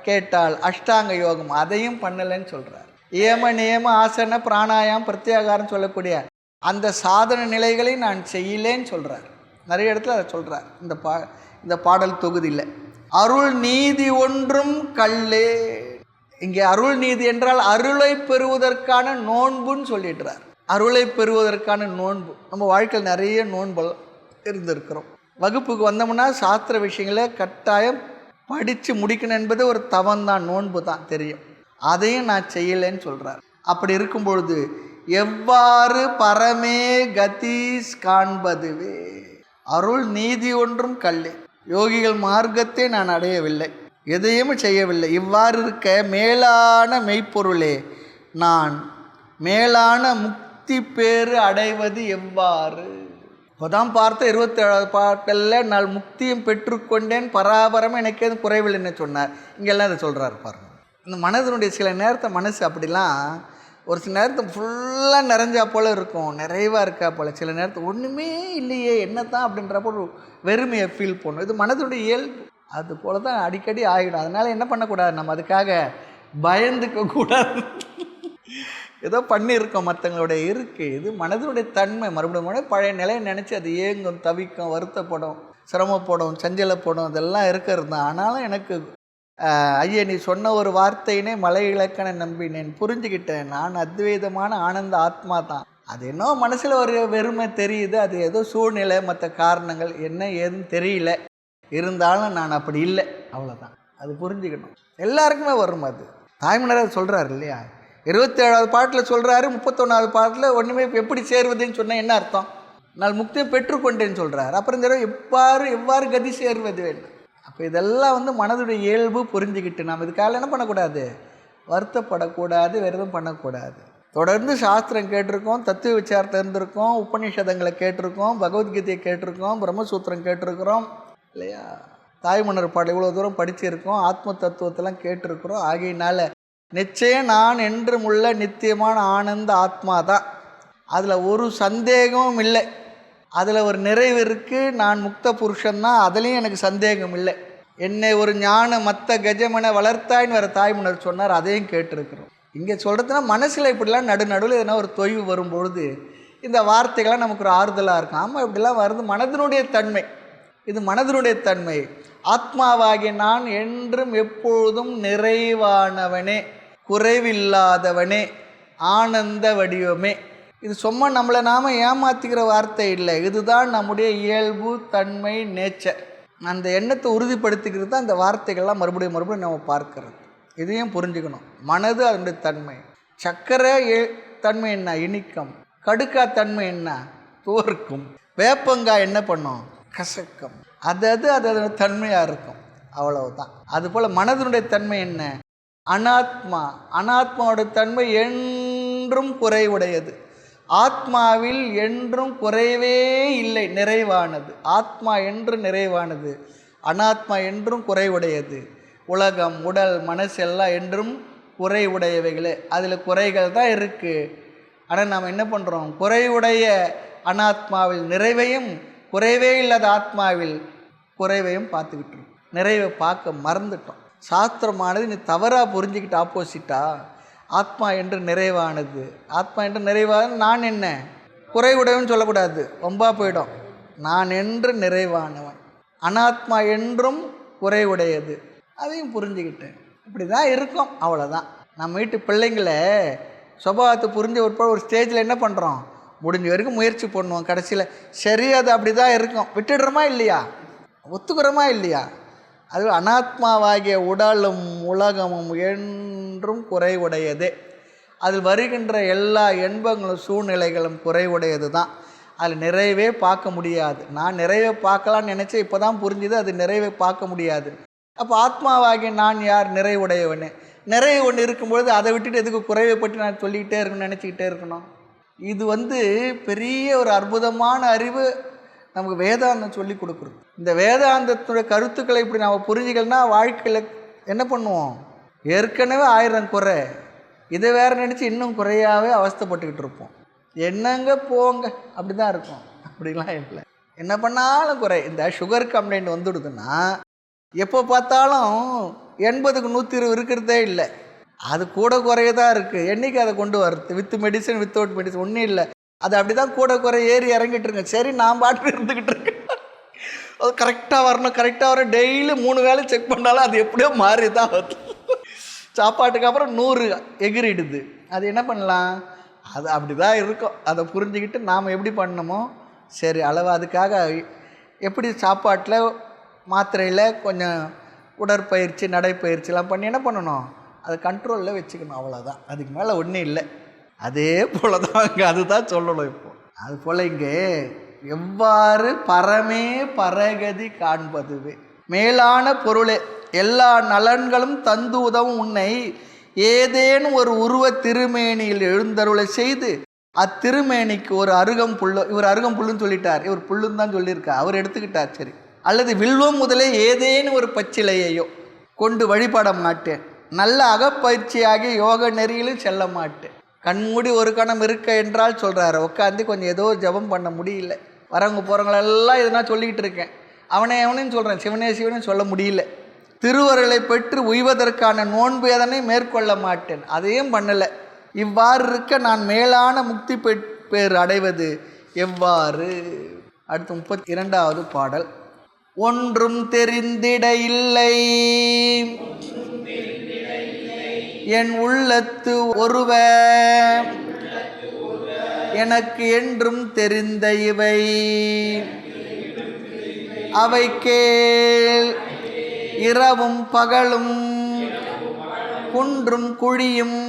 கேட்டால் அஷ்டாங்க யோகம் அதையும் பண்ணலைன்னு சொல்கிறார். ஏம நியம ஆசன பிராணாயாம் பிரத்யாகாரம் சொல்லக்கூடிய அந்த சாதன நிலைகளை நான் செய்யலேன்னு சொல்கிறார். நிறைய இடத்துல அதை சொல்கிறார். இந்த பாடல் தொகுதியில் அருள் நீதி ஒன்றும் கல்லே. இங்கே அருள் நீதி என்றால் அருளை பெறுவதற்கான நோன்புன்னு சொல்லிடுறார். அருளை பெறுவதற்கான நோன்பு. நம்ம வாழ்க்கையில் நிறைய நோன்பு இருந்திருக்கிறோம். வகுப்புக்கு வந்தோம்னா சாஸ்திர விஷயங்களை கட்டாயம் படித்து முடிக்கணும் என்பது ஒரு தவம்தான், நோன்பு தான் தெரியும். அதையும் நான் செய்யலைன்னு சொல்கிறார். அப்படி இருக்கும் பொழுது எவ்வாறு பரமே கதீஸ் காண்பதுவே? அருள் நீதி ஒன்றும் கல்லே. யோகிகள் மார்க்கத்தை நான் அடையவில்லை, எதையும் செய்யவில்லை. இவ்வாறு இருக்க மேலான மெய்ப்பொருளே, நான் மேலான முக்தி பேறு அடைவது எவ்வாறு? இப்போதான் பார்த்த 27வது பாட்டில் நான் முக்தியும் பெற்றுக்கொண்டேன், பராபரமாக எனக்கு எதுவும் குறைவில்லைன்னு சொன்னார். இங்கெல்லாம் இதை சொல்கிறார் பாருங்கள். இந்த மனதனுடைய சில நேரத்தை மனசு அப்படிலாம் ஒரு சில நேரத்தை ஃபுல்லாக நிறைஞ்சா போல் இருக்கும், நிறைவாக இருக்கா போல். சில நேரத்தை ஒன்றுமே இல்லையே என்ன தான் அப்படின்றப்போ ஒரு வெறுமையை ஃபீல் பண்ணும். இது மனதனுடைய இயல்பு. அது போல தான் அடிக்கடி ஆகிடும். அதனால் என்ன பண்ணக்கூடாது, நம்ம அதுக்காக பயந்துக்க கூடாது. ஏதோ பண்ணியிருக்கோம் மற்றவங்களுடைய இருக்குது, இது மனதனுடைய தன்மை. மறுபடியும் பழைய நிலையை நினச்சி அது ஏங்கும், தவிக்கும், வருத்தப்படும், சிரமப்படும், சஞ்சலப்படும், இதெல்லாம் இருக்கிறது தான். ஆனாலும் எனக்கு ஐயா நீ சொன்ன ஒரு வார்த்தையினே மலை இலக்கண நம்பினேன், புரிஞ்சுக்கிட்டேன். நான் அத்வைதமான ஆனந்த ஆத்மா தான். அது என்னோ மனசில் ஒரு வெறுமை தெரியுது, அது ஏதோ சூழ்நிலை மற்ற காரணங்கள் என்ன ஏதுன்னு தெரியல, இருந்தாலும் நான் அப்படி இல்லை, அவ்வளோதான். அது புரிஞ்சுக்கணும். எல்லாருக்குமே வரும். அது தாய்மன்னர் சொல்கிறார் இல்லையா, 27வது பாட்டில் சொல்கிறாரு, 31வது பாட்டில் ஒன்றுமே எப்படி சேர்வதுன்னு சொன்னால் என்ன அர்த்தம்? நான் முக்தியை பெற்றுக்கொண்டேன்னு சொல்கிறார். அப்புறம் இந்த எவ்வாறு கதி சேர்வது வேண்டும். அப்போ இதெல்லாம் மனதுடைய இயல்பு புரிஞ்சுக்கிட்டு நாம் இதுக்காக என்ன பண்ணக்கூடாது, வருத்தப்படக்கூடாது, வேறு எதுவும் பண்ணக்கூடாது. தொடர்ந்து சாஸ்திரம் கேட்டிருக்கோம், தத்துவ விசாரத்தை இருந்திருக்கோம், உபநிஷதங்களை கேட்டிருக்கோம், பகவத்கீதையை கேட்டிருக்கோம், பிரம்மசூத்திரம் கேட்டிருக்கிறோம் இல்லையா, தாய்மன்னர் பாடல் இவ்வளோ தூரம் படிச்சிருக்கோம், ஆத்ம தத்துவத்தெல்லாம் கேட்டிருக்கிறோம். ஆகையினால நிச்சயம் நான் என்றும் உள்ள நித்தியமான ஆனந்த ஆத்மா தான், அதில் ஒரு சந்தேகமும் இல்லை. அதில் ஒரு நிறைவு இருக்குது, நான் முக்த புருஷன்தான், அதுலேயும் எனக்கு சந்தேகம் இல்லை. என்னை ஒரு ஞான மத்த கஜமனை வளர்த்தாயின்னு வேறு தாய்மன்னர் சொன்னார், அதையும் கேட்டிருக்கிறோம். இங்கே சொல்கிறதுனா மனசில் இப்படிலாம் நடுநடுவில் எதனா ஒரு தொய்வு வரும்பொழுது இந்த வார்த்தைகள்லாம் நமக்கு ஒரு ஆறுதலாக இருக்கும். ஆமாம், இப்படிலாம் வருது, மனதினுடைய தன்மை, இது மனதினுடைய தன்மை. ஆத்மாவாகிய நான் என்றும் எப்பொழுதும் நிறைவானவனே, குறைவில்லாதவனே, ஆனந்த வடிவமே. இது சும்மா நம்மளை நாம் ஏமாற்றிக்கிற வார்த்தை இல்லை, இதுதான் நம்முடைய இயல்பு, தன்மை, நேச்சர். அந்த எண்ணத்தை உறுதிப்படுத்திக்கிறது தான் இந்த வார்த்தைகள்லாம் மறுபடியும் நம்ம பார்க்கறது. இதையும் புரிஞ்சுக்கணும். மனது அதனுடைய தன்மை, சர்க்கரை தன்மை என்ன? இனிக்கம். கடுக்காய் தன்மை என்ன? துவர்க்கும். வேப்பங்காய் என்ன பண்ணும்? கசக்கம். அது தன்மையாக இருக்கும், அவ்வளவுதான். அதுபோல் மனதினுடைய தன்மை என்ன? அனாத்மா. அனாத்மாவோட தன்மை என்றும் குறைவுடையது. ஆத்மாவில் என்றும் குறைவே இல்லை, நிறைவானது. ஆத்மா என்று நிறைவானது, அனாத்மா என்றும் குறைவுடையது. உலகம், உடல், மனசு எல்லாம் என்றும் குறைவுடையவைகளே. அதில் குறைகள் தான் இருக்குது. ஆனால் நாம் என்ன பண்ணுறோம்? குறைவுடைய அனாத்மாவில் நிறைவையும், குறைவே இல்லாத ஆத்மாவில் குறைவையும் பார்த்துக்கிட்டோம். நிறைவை பார்க்க மறந்துட்டோம். சாஸ்திரமானது நீ தவறாக புரிஞ்சுக்கிட்டு ஆப்போசிட்டா. ஆத்மா என்று நிறைவானது, ஆத்மா என்று நிறைவானது. நான் என்ன? குறைவுடையவன் சொல்லக்கூடாது, ரொம்ப போயிடும். நான் என்று நிறைவானவன், அனாத்மா என்றும் குறைவுடையது. அதையும் புரிஞ்சுக்கிட்டேன். இப்படி தான் இருக்கும், அவ்வளோதான். நம்ம வீட்டு பிள்ளைங்களை சுபாவத்தை புரிஞ்ச ஒரு ஸ்டேஜில் என்ன பண்ணுறோம்? முடிஞ்ச வரைக்கும் முயற்சி பண்ணுவோம். கடைசியில் சரி, அது அப்படி தான் இருக்கும். விட்டுடுறோமா இல்லையா? ஒத்துக்கிறோமா இல்லையா? அது அனாத்மாவாகிய உடலும் உலகமும் என்றும் குறைவுடையதே. அதில் வருகின்ற எல்லா இன்பங்களும் சூழ்நிலைகளும் குறைவுடையது தான். அதில் நிறைவே பார்க்க முடியாது. நான் நிறைவே பார்க்கலான்னு நினச்சேன், இப்போ தான் புரிஞ்சுது அது நிறைவே பார்க்க முடியாது. அப்போ ஆத்மாவாகிய நான் யார்? நிறைவுடையவனே. நிறைவு ஒன்று இருக்கும்பொழுது அதை விட்டுட்டு எதுக்கு குறைவை பற்றி நான் சொல்லிக்கிட்டே இருக்கணும், நினச்சிக்கிட்டே இருக்கணும்? இது பெரிய ஒரு அற்புதமான அறிவு நமக்கு வேதாந்தம் சொல்லி கொடுக்குறது. இந்த வேதாந்தத்துடைய கருத்துக்களை இப்படி நாம் புரிஞ்சுக்கலன்னா வாழ்க்கையில் என்ன பண்ணுவோம்? ஏற்கனவே 1000 குறை, இதை வேறு நினச்சி இன்னும் குறையாகவே அவஸ்தைப்பட்டுக்கிட்டு இருப்போம். என்னங்க போங்க, அப்படி தான் இருக்கும். அப்படிலாம் இல்லை, என்ன பண்ணாலும் குறை. இந்த சுகர் கம்ப்ளைண்ட் வந்துடுதுன்னா எப்போ பார்த்தாலும் 80க்கு 120 இருக்கிறதே இல்லை. அது கூட குறையதான் இருக்குது. என்றைக்கு அதை கொண்டு வருது? வித் மெடிசன், வித்தவுட் மெடிசன் ஒன்றும் இல்லை. அது அப்படி தான் கூட குறை ஏறி இறங்கிட்டு இருங்க. சரி, நான் பாட்டு இருந்துக்கிட்டு இருக்கேன். அது கரெக்டாக வரணும், கரெக்டாக வரும். டெய்லி 3 வேளை செக் பண்ணாலும் அது எப்படியோ மாறி தான் வருது. சாப்பாட்டுக்கு அப்புறம் 100 எகிரிடுது. அது என்ன பண்ணலாம்? அது அப்படி தான் இருக்கும். அதை புரிஞ்சுக்கிட்டு நாம் எப்படி பண்ணணுமோ சரி அளவு. அதுக்காக எப்படி சாப்பாட்டில், மாத்திரையில் கொஞ்சம் உடற்பயிற்சி, நடைப்பயிற்சிலாம் பண்ணி என்ன பண்ணணும்? அதை கண்ட்ரோலில் வச்சுக்கணும், அவ்வளோதான். அதுக்கு மேலே ஒன்றும் இல்லை. அதே போல் தான் இங்கே அதுதான் சொல்லணும். இப்போ அது போல் இங்கே எவ்வாறு பரமே பரகதி காண்பதுவே மேலான பொருளே எல்லா நலன்களும் தந்து உதவும் உன்னை ஏதேனும் ஒரு உருவ திருமேனியில் எழுந்தருளை செய்து அத்திருமேனிக்கு ஒரு அருகம்புல்லோ, இவர் அருகம்புல்லுன்னு சொல்லிட்டார், இவர் புல்லுன்னு தான் சொல்லியிருக்கார், அவர் எடுத்துக்கிட்டார். சரி, அல்லது வில்வம் முதலே ஏதேனும் ஒரு பச்சிலையையோ கொண்டு வழிபட மாட்டேன். நல்ல அகப்பயிற்சியாகி யோக நெறியிலும் செல்ல மாட்டேன். கண்மூடி ஒரு கணம் இருக்க என்றால் சொல்கிறாரு, உட்காந்து கொஞ்சம் ஏதோ ஜபம் பண்ண முடியல. வரவங்க போகிறவங்களெல்லாம் எதுனா சொல்லிக்கிட்டு இருக்கேன். அவனையும் சொல்கிறேன், சிவனே சிவனே சொல்ல முடியல. திருவருளை பெற்று உய்வதற்கான நோன்பு எதனை மேற்கொள்ள மாட்டேன், அதையும் பண்ணலை. இவ்வாறு இருக்க நான் மேலான முக்தி பேர் அடைவது எவ்வாறு? அடுத்து 32வது பாடல். ஒன்றும் தெரிந்திட இல்லை என் உள்ளத்து ஒருவ எனக்கு என்றும் தெரிந்த இவை அவை கேள் இரவும் பகலும் குன்றும் குழியும்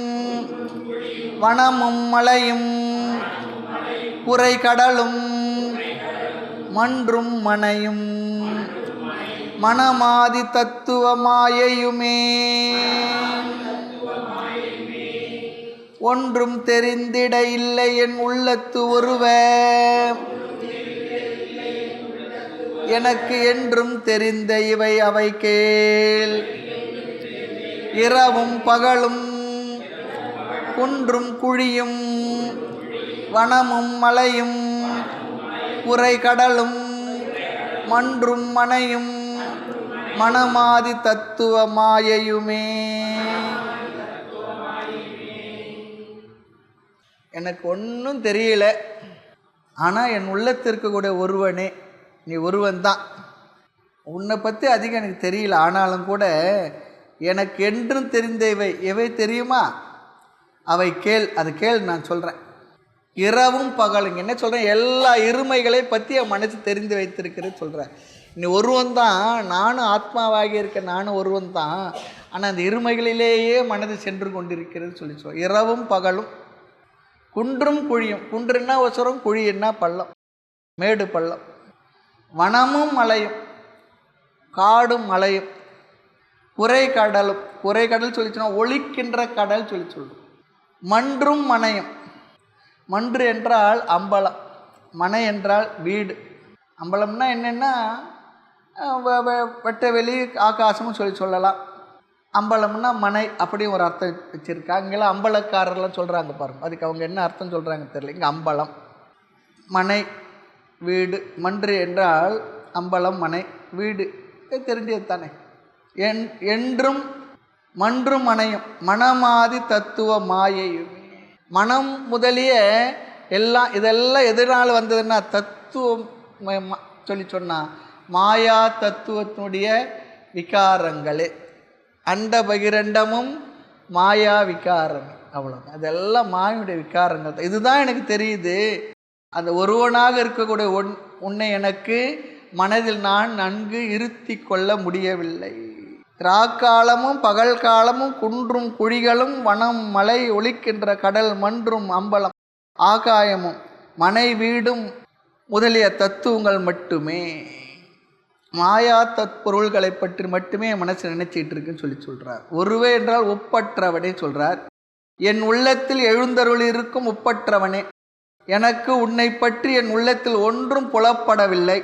வனமும் மலையும் குறை கடலும் மன்றும் மனையும் மனமாதி தத்துவ மாயையுமே ஒன்றும் தெரிந்திட இல்லை என் உள்ளத்து ஒருவ எனக்கு என்றும் தெரிந்த இவை அவை கேள் இரவும் பகலும் குன்றும் குழியும் வனமும் மலையும் குறை கடலும் மன்றும் மனையும் மனமாதி தத்துவ மாயையுமே. எனக்கு ஒன்றும் தெரியல, ஆனால் என் உள்ளத்திற்கு கூட ஒருவனே, நீ ஒருவன் தான். உன்னை பற்றி அதிகம் எனக்கு தெரியல, ஆனாலும் கூட எனக்கு என்றும் தெரிந்த இவை எவை தெரியுமா? அவை கேள். அது கேள், நான் சொல்கிறேன். இரவும் பகலும் என்ன சொல்கிறேன்? எல்லா இருமைகளை பற்றி என் மனசு தெரிந்து வைத்திருக்கிறது சொல்கிறேன். நீ ஒருவன் தான், நானும் ஆத்மாவாகி இருக்க நானும் ஒருவன் தான். ஆனால் அந்த இருமைகளிலேயே மனது சென்று கொண்டிருக்கிறது சொல்லுவோம். இரவும் பகலும், குன்றும் குழியும். குன்றுன்னா ஒசரம், குழின்னா பள்ளம், மேடு பள்ளம். வனமும் மலையும், காடும் மலையும், குறை கடலும். குறை கடல் சொல்லி சொன்னால் ஒழிக்கின்ற கடல் சொல்லி சொல்லும். மன்றும் மனையும். மன்று என்றால் அம்பலம், மனை என்றால் வீடு. அம்பலம்னா என்னென்னா வெட்டவெளி, ஆகாசமும் சொல்லலாம். அம்பலம்னா மனை, அப்படியும் ஒரு அர்த்தம் வச்சுருக்காங்க. இங்கெல்லாம் அம்பலக்காரர்லாம் சொல்கிறாங்க பாருங்க, அதுக்கு அவங்க என்ன அர்த்தம் சொல்கிறாங்க தெரியல. இங்கே அம்பலம், மனை, வீடு. மன்று என்றால் அம்பலம், மனை, வீடு, தெரிஞ்சது தானே. என்றும் மன்றும் மனையும், மனமாதி தத்துவ மாயையும். மனம் முதலிய எல்லாம், இதெல்லாம் எதனால் வந்ததுன்னா தத்துவம் சொல்லி சொன்னால் மாயா தத்துவத்தினுடைய விகாரங்களே. அண்ட பகிரண்டமும் மாயா விகாரம், அவ்வளோ. அதெல்லாம் மாயுடைய விகாரங்கள் தான். இதுதான் எனக்கு தெரியுது, அந்த ஒருவனாக இருக்கக்கூடிய உன்னை எனக்கு மனதில் நான் நன்கு இருத்தி கொள்ள முடியவில்லை. ராக்காலமும் பகல் காலமும், குன்றும் குழிகளும், வனம் மலை, ஒலிக்கின்ற கடல், மன்றும் அம்பலம், ஆகாயமும், மனை, வீடும் முதலிய தத்துவங்கள் மட்டுமே, மாயா தற்பொருள்களை பற்றி மட்டுமே என் மனசு நினைச்சிட்டு இருக்குன்னு சொல்கிறார். ஒருவே என்றால் ஒப்பற்றவனே சொல்கிறார். என் உள்ளத்தில் எழுந்தருள் இருக்கும் ஒப்பற்றவனே, எனக்கு உன்னை பற்றி என் உள்ளத்தில் ஒன்றும் புலப்படவில்லை.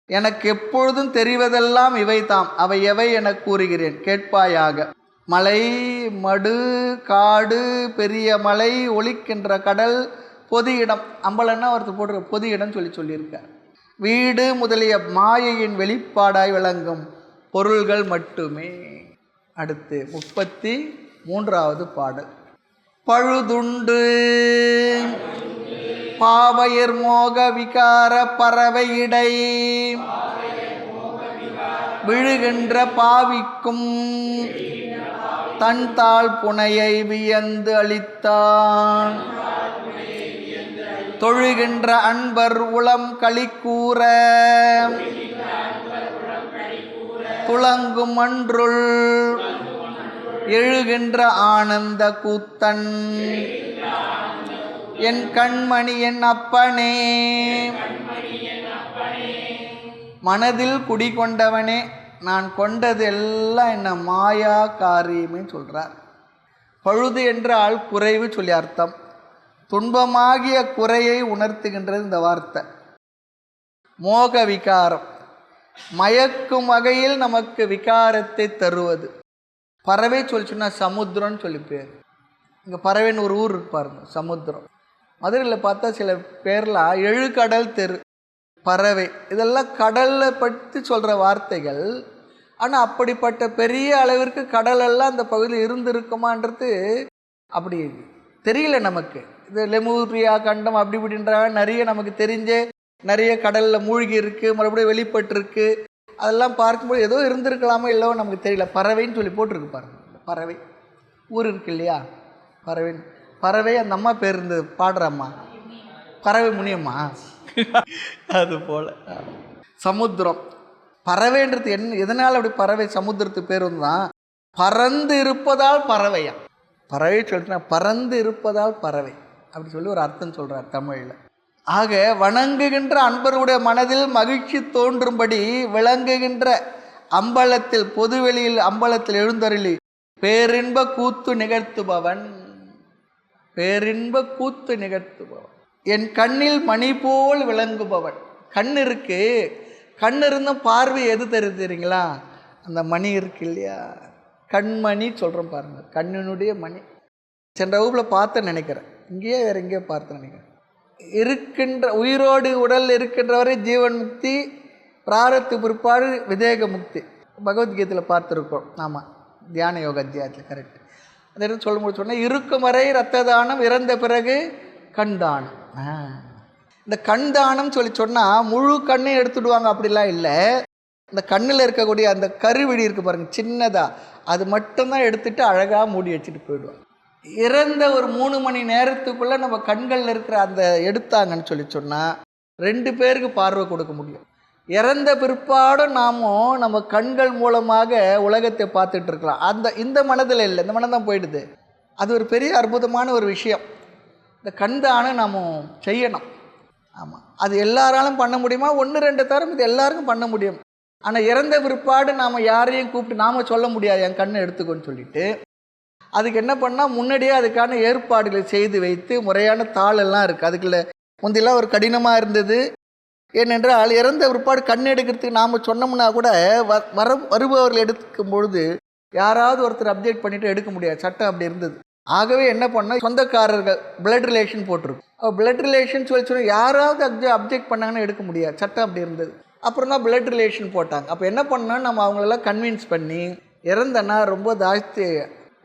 எனக்கு எப்பொழுதும் தெரிவதெல்லாம் இவை தாம். அவை எவை என கூறுகிறேன் கேட்பாயாக. மலை, மடு, காடு, பெரிய மலை, ஒலிக்கின்ற கடல், பொது இடம். அம்பலன்னா ஒருத்தர் போடுற பொது இடம் சொல்லியிருக்கார். வீடு முதலிய மாயையின் வெளிப்பாடாய் விளங்கும் பொருள்கள் மட்டுமே. அடுத்து 33வது பாடல். பழுதுண்டு பாவையர் மோக விகார பறவை இடை விழுகின்ற பாவிக்கும் தன் தாள் புனையை வியந்து அளித்தான். தொழுகின்ற அன்பர் உளம் களிக்கூற துளங்கும் அன்றுள் எழுகின்ற ஆனந்த கூத்தன் என் கண்மணி என் அப்பனே. மனதில் குடிகொண்டவனே, நான் கொண்டது எல்லாம் என்ன மாயா காரியமே சொல்கிறார். பழுது என்றால் குறைவு சொல்லி அர்த்தம். துன்பமாகிய குறையை உணர்த்துகின்றது இந்த வார்த்தை. மோக விகாரம், மயக்கும் வகையில் நமக்கு விகாரத்தை தருவது. பறவை சொன்னா சமுத்திரம்னு சொல்லி பேர். இங்கே பறவைன்னு ஒரு ஊர் இருப்பாருங்க, சமுத்திரம். மதுரையில் பார்த்தா சில பேர்லாம் எழுகடல் தெரு, பறவை, இதெல்லாம் கடலை பற்றி சொல்கிற வார்த்தைகள். ஆனால் அப்படிப்பட்ட பெரிய அளவிற்கு கடலெல்லாம் அந்த பகுதியில் இருந்திருக்குமான்றது அப்படி தெரியல நமக்கு. இது லெமூரியா கண்டம் அப்படி இப்படின்றாங்க, நிறைய நமக்கு தெரிஞ்ச நிறைய கடலில் மூழ்கி இருக்குது, மறுபடியும் வெளிப்பட்டுருக்கு. அதெல்லாம் பார்க்கும்போது ஏதோ இருந்திருக்கலாமோ இல்லவோ நமக்கு தெரியல. பறவைன்னு சொல்லி போட்டிருக்கு பாருங்க. பறவை ஊர் இருக்கு இல்லையா, பறவை. பறவை அந்த அம்மா பேர் இருந்தது, பாடுற அம்மா பறவை முனியம்மா. அது போல் சமுத்திரம். பறவைன்றது எதனால் அப்படி பறவை சமுத்திரத்துக்கு பேர் தான், பறந்து இருப்பதால் பறவையா. பறவை சொல்லிட்டுனா பறந்து இருப்பதால் பறவை அப்படி சொல்லி ஒரு அர்த்தம் சொல்கிறார் தமிழில். ஆக வணங்குகின்ற அன்பருடைய மனதில் மகிழ்ச்சி தோன்றும்படி விளங்குகின்ற அம்பலத்தில், பொதுவெளியில் அம்பலத்தில் எழுந்தருளி பேரின்ப கூத்து நிகழ்த்துபவன், பேரின்ப கூத்து நிகழ்த்துபவன், என் கண்ணில் மணி போல் விளங்குபவன். கண் இருக்கு, கண் இருந்தும் பார்வை எது தெரியுங்களா, அந்த மணி இருக்கு இல்லையா, கண்மணி சொல்கிறோம் பாருங்க, கண்ணினுடைய மணி. சென்ற வகுப்பில் பார்த்து நினைக்கிறேன், இங்கேயே வேறு எங்கேயோ பார்த்து நினைக்கிறேன். இருக்கின்ற உயிரோடு உடல் இருக்கின்றவரை ஜீவன் முக்தி, பிராரத்து பிற்பாடு விதேக முக்தி, பகவத்கீதையில் பார்த்துருக்கோம். ஆமாம், தியான யோக அத்தியாயத்தில் கரெக்ட். அதை சொல்லும்போது சொன்னால் இருக்கும் வரை இரத்த தானம், இறந்த பிறகு கண் தானம். இந்த கண் தானம் சொல்லி சொன்னால் முழு கண்ணையும் எடுத்துடுவாங்க அப்படிலாம் இல்லை. இந்த கண்ணில் இருக்கக்கூடிய அந்த கருவிடி இருக்குது பாருங்கள், சின்னதாக, அது மட்டும்தான் எடுத்துகிட்டு அழகாக மூடி வச்சுட்டு போயிடுவாங்க. இறந்த ஒரு 3 மணி நேரத்துக்குள்ளே நம்ம கண்களில் இருக்கிற அந்த எடுத்தாங்கன்னு சொல்லி சொன்னால் 2 பேருக்கு பார்வை கொடுக்க முடியும். இறந்த பிற்பாடும் நாமும் நம்ம கண்கள் மூலமாக உலகத்தை பார்த்துட்டு இருக்கலாம். இந்த மனதில் இல்லை, இந்த மனம் தான் போயிடுது. அது ஒரு பெரிய அற்புதமான ஒரு விஷயம். இந்த கண் தானம் நாம் செய்யணும். ஆமாம், அது எல்லாராலும் பண்ண முடியுமா? 1-2 தரம் இது எல்லாருக்கும் பண்ண முடியும். ஆனால் இறந்த பிற்பாடு நாம் யாரையும் கூப்பிட்டு நாம் சொல்ல முடியாது என் கண்ணை எடுத்துக்கோன்னு சொல்லிட்டு. அதுக்கு என்ன பண்ணால் முன்னாடியே அதுக்கான ஏற்பாடுகளை செய்து வைத்து முறையான தாளெல்லாம் இருக்குது. அதுக்குள்ள முந்திலாம் ஒரு கடினமாக இருந்தது. ஏனென்றால் இறந்த பிற்பாடு கண் எடுக்கிறதுக்கு நாம் சொன்னோம்னா கூட வருபவர்கள் எடுக்கும் பொழுது யாராவது ஒருத்தர் அப்டேட் பண்ணிவிட்டு எடுக்க முடியாது, சட்டம் அப்படி இருந்தது. ஆகவே என்ன பண்ணால் சொந்தக்காரர்கள் பிளட் ரிலேஷன் போட்டிருக்கும். பிளட் ரிலேஷன் சொல்லி யாராவது அப்ஜெக்ட் பண்ணாங்கன்னா எடுக்க முடியாது, சட்டம் அப்படி இருந்தது. அப்புறம் தான் பிளட் ரிலேஷன் போட்டாங்க. அப்போ என்ன பண்ணோம், நம்ம அவங்களெல்லாம் கன்வின்ஸ் பண்ணி இறந்தனா ரொம்ப ஜாஸ்தி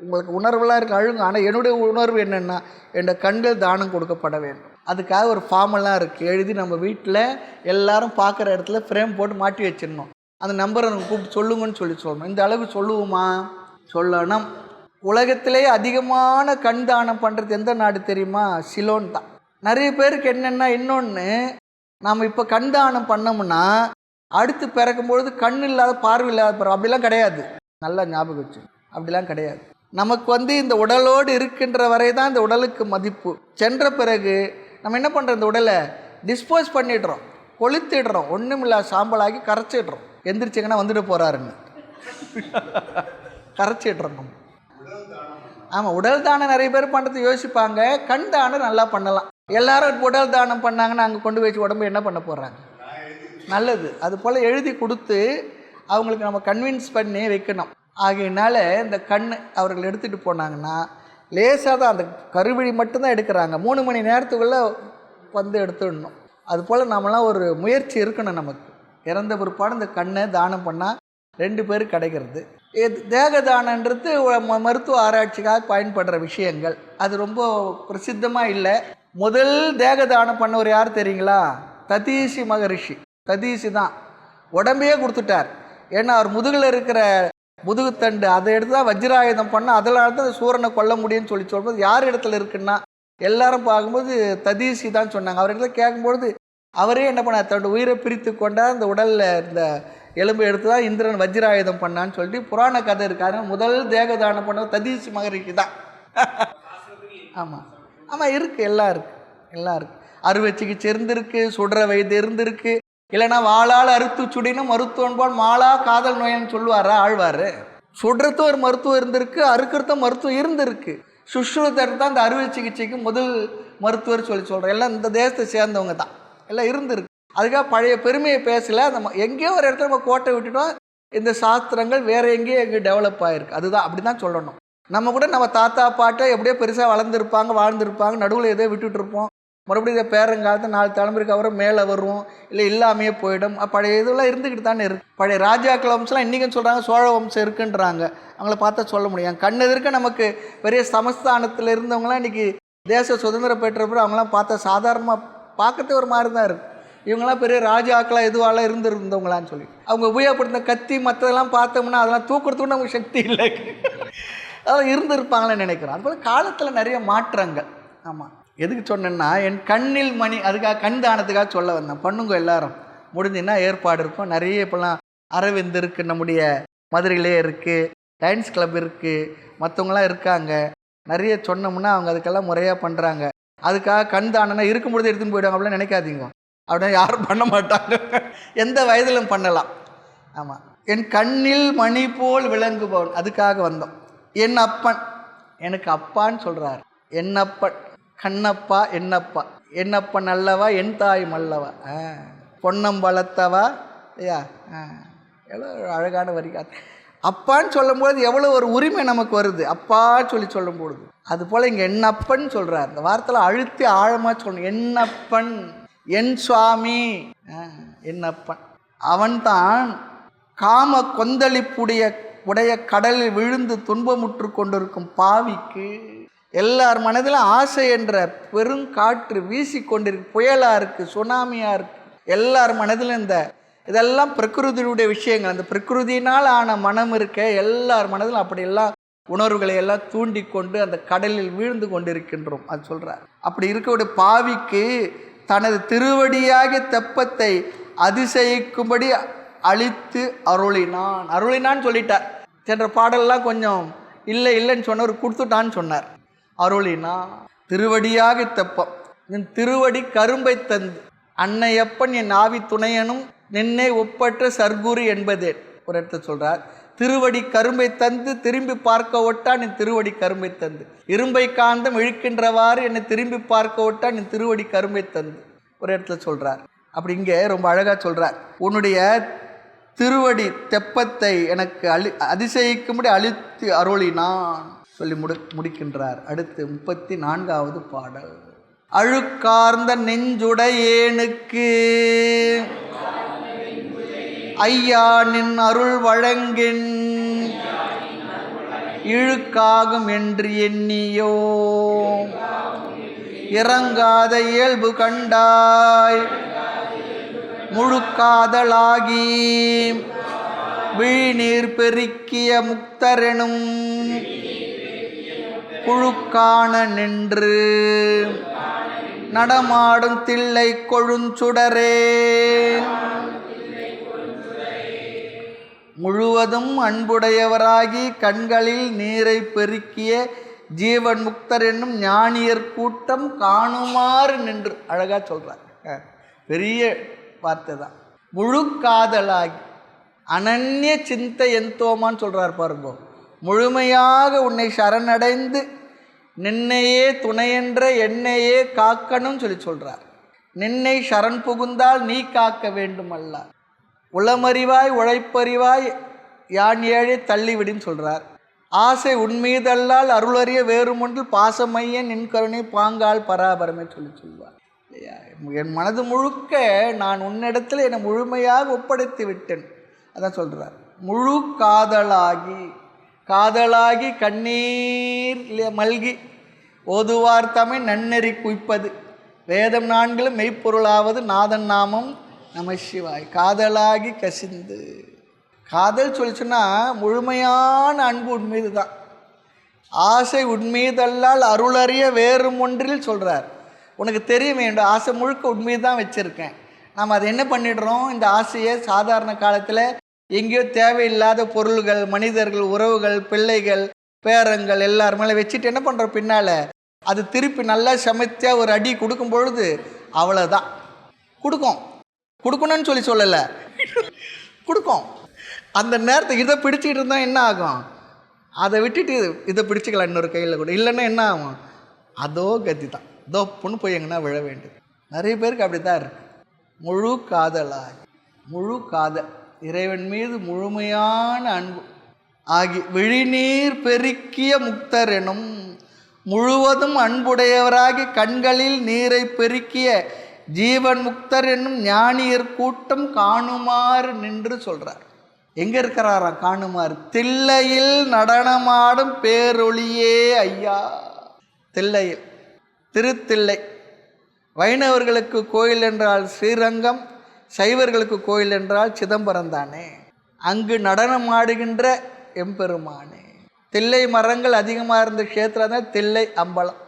உங்களுக்கு உணர்வுலாம் இருக்குது, அழுங்க. ஆனால் என்னுடைய உணர்வு என்னென்னா என்னோட கண்கள் தானம் கொடுக்கப்பட வேண்டும். அதுக்காக ஒரு ஃபார்மெல்லாம் இருக்குது, எழுதி நம்ம வீட்டில் எல்லாரும் பார்க்குற இடத்துல ஃப்ரேம் போட்டு மாட்டி வச்சிடணும். அந்த நம்பரை நம்ம கூப்பிட்டு சொல்லுங்கன்னு சொல்லணும். இந்த அளவுக்கு சொல்லுவோமா? சொல்லணும். உலகத்திலே அதிகமான கண் தானம் பண்ணுறது எந்த நாடு தெரியுமா? சிலோன் தான். நிறைய பேருக்கு என்னென்னா இன்னொன்று, நாம் இப்போ கண் தானம் பண்ணோம்னா அடுத்து பிறக்கும்பொழுது கண் இல்லாத பார்வை இல்லாத பிறகு அப்படிலாம் கிடையாது. நல்லா ஞாபகம் வச்சு, அப்படிலாம் கிடையாது. நமக்கு இந்த உடலோடு இருக்கின்ற வரை தான் இந்த உடலுக்கு மதிப்பு. சென்ற பிறகு நம்ம என்ன பண்ணுறோம், இந்த உடலை டிஸ்போஸ் பண்ணிடுறோம், கொளுத்திடுறோம், ஒன்றுமில்லா சாம்பலாகி கரைச்சிடுறோம். எந்திரிச்சிங்கன்னா வந்துட்டு போகிறாருன்னு கரைச்சிடுறோம் நம்ம. ஆமாம், உடல் தானம் நிறைய பேர் பண்ணுறது யோசிப்பாங்க. கண் தானம் நல்லா பண்ணலாம். எல்லாரும் உடல் தானம் பண்ணாங்கன்னா அங்கே கொண்டு வச்சு உடம்பு என்ன பண்ண போகிறாங்க? நல்லது. அது போல் எழுதி கொடுத்து அவங்களுக்கு நம்ம கன்வின்ஸ் பண்ணி வைக்கணும். ஆகையினால இந்த கண் அவர்கள் எடுத்துகிட்டு போனாங்கன்னா லேசாக தான், அந்த கருவிழி மட்டும்தான் எடுக்கிறாங்க. 3 மணி நேரத்துக்குள்ளே எடுத்துடணும். அதுபோல் நம்மளாம் ஒரு முயற்சி இருக்கணும். நமக்கு இறந்த பிற்பாடு இந்த கண்ணை தானம் பண்ணால் 2 பேர் கிடைக்கிறது. தேக தானன்றது மருத்துவ ஆராய்ச்சிக்காக பயன்படுற விஷயங்கள். அது ரொம்ப பிரசித்தமாக இல்லை. முதல் தேக தானம் பண்ணவர் யார் தெரியுங்களா? ததீசி மகரிஷி. ததீசி தான் உடம்பையே கொடுத்துட்டார். ஏன்னா அவர் முதுகில் இருக்கிற முதுகுத்தண்டு அதை எடுத்து தான் வஜ்ராயுதம் பண்ணால் அதனால தான் சூரனை கொல்ல முடியும்னு சொல்லும்போது யார் இடத்துல இருக்குன்னா எல்லாரும் பார்க்கும்போது ததீசி தான் சொன்னாங்க. அவர் இடத்துல கேட்கும்பொழுது அவரே என்ன பண்ணார், தன்னோட உயிரை பிரித்து கொண்டால் இந்த உடலில் இந்த எலும்பு எடுத்து தான் இந்திரன் வஜ்ராயுதம் பண்ணான்னு சொல்லிட்டு புராண கதை இருக்காரு. முதல் தேகதானம் பண்ண ததீசி மகரிஷி தான். ஆமாம் ஆமாம், இருக்குது, எல்லாம் இருக்குது, எல்லாம் இருக்குது. அறுவை சிகிச்சை இருந்திருக்கு, சுடுற வயது இருந்திருக்கு. இல்லைனா வாளால் அறுத்து சுடினும் மருத்துவன் போல் மாளா காதல் நோயன்னு சொல்லுவாரா ஆழ்வார். சுடுறதும் ஒரு மருத்துவம் இருந்திருக்கு, அறுக்கிறதும் மருத்துவம் இருந்திருக்கு. சுஷ்ருதர் தான் இந்த அறுவை சிகிச்சைக்கு முதல் மருத்துவர் சொல்கிறோம். எல்லாம் இந்த தேசத்தை சேர்ந்தவங்க தான், எல்லாம் இருந்திருக்கு. அதுக்காக பழைய பெருமையை பேசலை. நம்ம எங்கேயோ ஒரு இடத்துல நம்ம கோட்டை விட்டுட்டோம். இந்த சாஸ்திரங்கள் வேறு எங்கேயோ எங்கே டெவலப் ஆகிருக்கு. அதுதான், அப்படி தான் சொல்லணும். நம்ம கூட நம்ம தாத்தா பாட்டை எப்படியோ பெருசாக வளர்ந்துருப்பாங்க, வாழ்ந்துருப்பாங்க, நடுவில் ஏதோ விட்டுட்ருப்போம். மறுபடியும் இதை பேரங்காலத்து 4 தலைமுறைக்கு அப்புறம் மேலே வருவோம், இல்லை இல்லாமையே போயிடும். பழைய இதெல்லாம் இருந்துக்கிட்டு தானே இருக்குது. பழைய ராஜாக்கள் வம்சம்லாம் இன்றைக்கும் சொல்கிறாங்க, சோழ வம்சம் இருக்குன்றாங்க. அவங்கள பார்த்தா சொல்ல முடியும். கண் எதிர்க்க நமக்கு பெரிய சமஸ்தானத்தில் இருந்தவங்களாம் இன்றைக்கி தேச சுதந்திரம் பெற்றப்பறம் அவங்களாம் பார்த்தா சாதாரணமாக பார்க்கறதுக்கு ஒரு மாதிரி தான் இருக்குது. இவங்களாம் பெரிய ராஜாக்களாக எதுவாலாம் இருந்தவங்களான்னு சொல்லி அவங்க உபயோகப்படுத்தின கத்தி மற்றதெல்லாம் பார்த்தோம்னா அதெல்லாம் தூக்குறதுக்கு நமக்கு சக்தி இல்லை. அதெல்லாம் இருந்திருப்பாங்களேன்னு நினைக்கிறோம். அதுபோல் காலத்தில் நிறைய மாற்றங்கள். ஆமாம், எதுக்கு சொன்னேன்னா என் கண்ணில் மணி, அதுக்காக கண் தானத்துக்காக சொல்ல வந்தேன். பண்ணுங்க எல்லாரும், முடிஞ்சுன்னா ஏற்பாடு இருக்கும். நிறைய இப்போலாம் அரவிந்த் இருக்குது, நம்முடைய மதுரையிலே இருக்குது, லைன்ஸ் கிளப் இருக்குது, மற்றவங்களாம் இருக்காங்க. நிறைய சொன்னோம்னா அவங்க அதுக்கெல்லாம் முறையாக பண்ணுறாங்க. அதுக்காக கண் தானம்னா இருக்கும்பொழுது எடுத்துன்னு போயிடுவாங்க அப்படிலாம் நினைக்காதீங்க. அப்படின்னா யாரும் பண்ண மாட்டாங்க, எந்த வயதிலும் பண்ணலாம். ஆமாம், என் கண்ணில் மணி போல் விளங்குபவன், அதுக்காக வந்தோம். என் அப்பன், எனக்கு அப்பான்னு சொல்கிறார். என்னப்பன், கண்ணப்பா, என்னப்பா, என்னப்பன் அல்லவா, என் தாய் மல்லவா, பொன்னம் வளர்த்தவா. ஐயா, எவ்வளோ அழகான வரிகா. அப்பான்னு சொல்லும்போது எவ்வளோ ஒரு உரிமை நமக்கு வருது, அப்பா சொல்லும்பொழுது. அதுபோல் இங்கே என்னப்பன் சொல்கிறார். இந்த வார்த்தையில் அழுத்தி ஆழமாக சொல்லணும். என்னப்பன், என் சுவாமி, என்னப்பன். அவன்தான் காம கொந்தளிப்புடைய கடலில் விழுந்து துன்பமுற்று கொண்டிருக்கும் பாவிக்கு எல்லார் மனதிலும் ஆசை என்ற பெருங்காற்று வீசி கொண்டிருக்கு, புயலாக இருக்குது, சுனாமியாக இருக்குது. எல்லார் மனதிலும் இதெல்லாம் பிரகிருதியுடைய விஷயங்கள். அந்த பிரகிருதியினால் ஆன மனம் இருக்க எல்லார் மனதிலும் அப்படியெல்லாம் உணர்வுகளை எல்லாம் தூண்டி கொண்டு அந்த கடலில் வீழ்ந்து கொண்டிருக்கின்றோம். அது சொல்கிறார். அப்படி இருக்கக்கூடிய பாவிக்கு தனது திருவடியாகிய தெப்பத்தை அதிசயிக்கும்படி அளித்து அருளினான். அருளினான்னு சொல்லிட்டார். சென்ற பாடல்லாம் கொஞ்சம் இல்லைன்னு சொன்னவர் கொடுத்துட்டான்னு சொன்னார். அருளினா திருவடியாக தெப்பம், என் திருவடி கரும்பை தந்து அன்னையப்பன் என் ஆவி துணையனும் நின்னை ஒப்பற்ற சர்க்குரு என்பதே ஒரு இடத்த சொல்றார். திருவடி கரும்பை தந்து திரும்பி பார்க்க ஒட்டான் என் திருவடி கரும்பை தந்து, இரும்பை காந்தம் இழுக்கின்றவாறு என்னை திரும்பி பார்க்க ஒட்டான் என் திருவடி கரும்பை தந்து ஒரு இடத்துல சொல்றார். அப்படி இங்கே ரொம்ப அழகா சொல்றார். உன்னுடைய திருவடி தெப்பத்தை எனக்கு அதிசயிக்கும்படி அழித்து அருளினான் சொல்லி முடிக்கின்றார். அடுத்து 34வது பாடல். அழுக்கார்ந்த நெஞ்சுடையேனுக்கு ஐயா நின் அருள் வழங்கின் இழுக்காகும் என்று எண்ணியோ இறங்காத இயல்பு கண்டாய் முழுக்காதலாகி விழிநீர் பெருக்கிய முக்தரெனும் குழுக்கான நின்று நடமாடும் தில்லை கொழுஞ்சுடரே முழுவதும் அன்புடையவராகி கண்களில் நீரை பெருக்கிய ஜீவன் முக்தர் என்னும் ஞானியர் கூட்டம் காணுமாறு நின்று. அழகா சொல்றார். பெரிய வார்த்தை தான். முழு காதலாகி அனன்ய சிந்தை எந்தோமான்னு சொல்றார் பாருங்க. முழுமையாக உன்னை சரணடைந்து நின்னையே துணையென்ற என்னையே காக்கணும் சொல்லி சொல்றார். நின்னை சரண் புகுந்தால் நீ காக்க வேண்டுமல்ல, உளமறிவாய் உழைப்பறிவாய் யான் ஏழை தள்ளிவிடின்னு சொல்றார். ஆசை உன்மீதல்லால் அருளறிய வேறுமொன்றில் பாசமையன் நின் கருணை பாங்கால் பராபரமே சொல்லி சொல்வார். இல்லையா? என் மனது முழுக்க நான் உன்னிடத்தில் என்னை முழுமையாக ஒப்படைத்து விட்டேன். அதான் சொல்றார். முழு காதலாகி கண்ணீர் மல்கி ஓதுவார் தமை நன்னெறி குய்ப்பது வேதம் 4 மெய்ப்பொருளாவது நாதன் நாமம் நம சிவாய். காதலாகி கசிந்து, காதல் சொல்லிச்சுன்னா முழுமையான அன்பு உன்மீது தான். ஆசை உன்மீதல்லால் அருளறிய வேறு ஒன்றில் சொல்கிறார். உனக்கு தெரிய வேண்டும், ஆசை முழுக்க உன்மீது தான் வச்சுருக்கேன். நாம் அதை என்ன பண்ணிடுறோம், இந்த ஆசையை சாதாரண காலத்தில் எங்கேயோ தேவையில்லாத பொருள்கள், மனிதர்கள், உறவுகள், பிள்ளைகள், பேரங்கள் எல்லார் மேலே வச்சுட்டு என்ன பண்ணுறோம், பின்னால் அது திருப்பி நல்லா சமைத்தியா ஒரு அடி கொடுக்கும் பொழுது அவ்வளோதான். கொடுக்கணும்னு சொல்லலை, கொடுக்கும். அந்த நேரத்தை இதை பிடிச்சிக்கிட்டு இருந்தால் என்ன ஆகும், அதை விட்டுட்டு இதை பிடிச்சிக்கலாம் இன்னொரு கையில் கூட. இல்லைன்னா என்ன ஆகும், அதோ கத்தி தான், தோப்புன்னு போய் எங்கன்னா விழ வேண்டியது. நிறைய பேருக்கு அப்படி தான் இருக்கு. முழு காதல் இறைவன் மீது முழுமையான அன்பு ஆகி விழிநீர் பெருக்கிய முக்தர் எனும் முழுவதும் அன்புடையவராகி கண்களில் நீரை பெருக்கிய ஜீவன் முக்தர் என்னும் ஞானியர் கூட்டம் காணுமாறு நின்று சொல்றார். எங்க இருக்கிறாராம் காணுமாறு? தில்லையில் நடனமாடும் பேரொளியே ஐயா. தில்லையில், திருத்தில்லை. வைணவர்களுக்கு கோயில் என்றால் ஸ்ரீரங்கம், சைவர்களுக்கு கோயில் என்றால் சிதம்பரம் தானே. அங்கு நடனமாடுகின்ற எம்பெருமானே. தில்லை மரங்கள் அதிகமாக இருந்த க்ஷேத்திரம் தான் தில்லை அம்பலம்.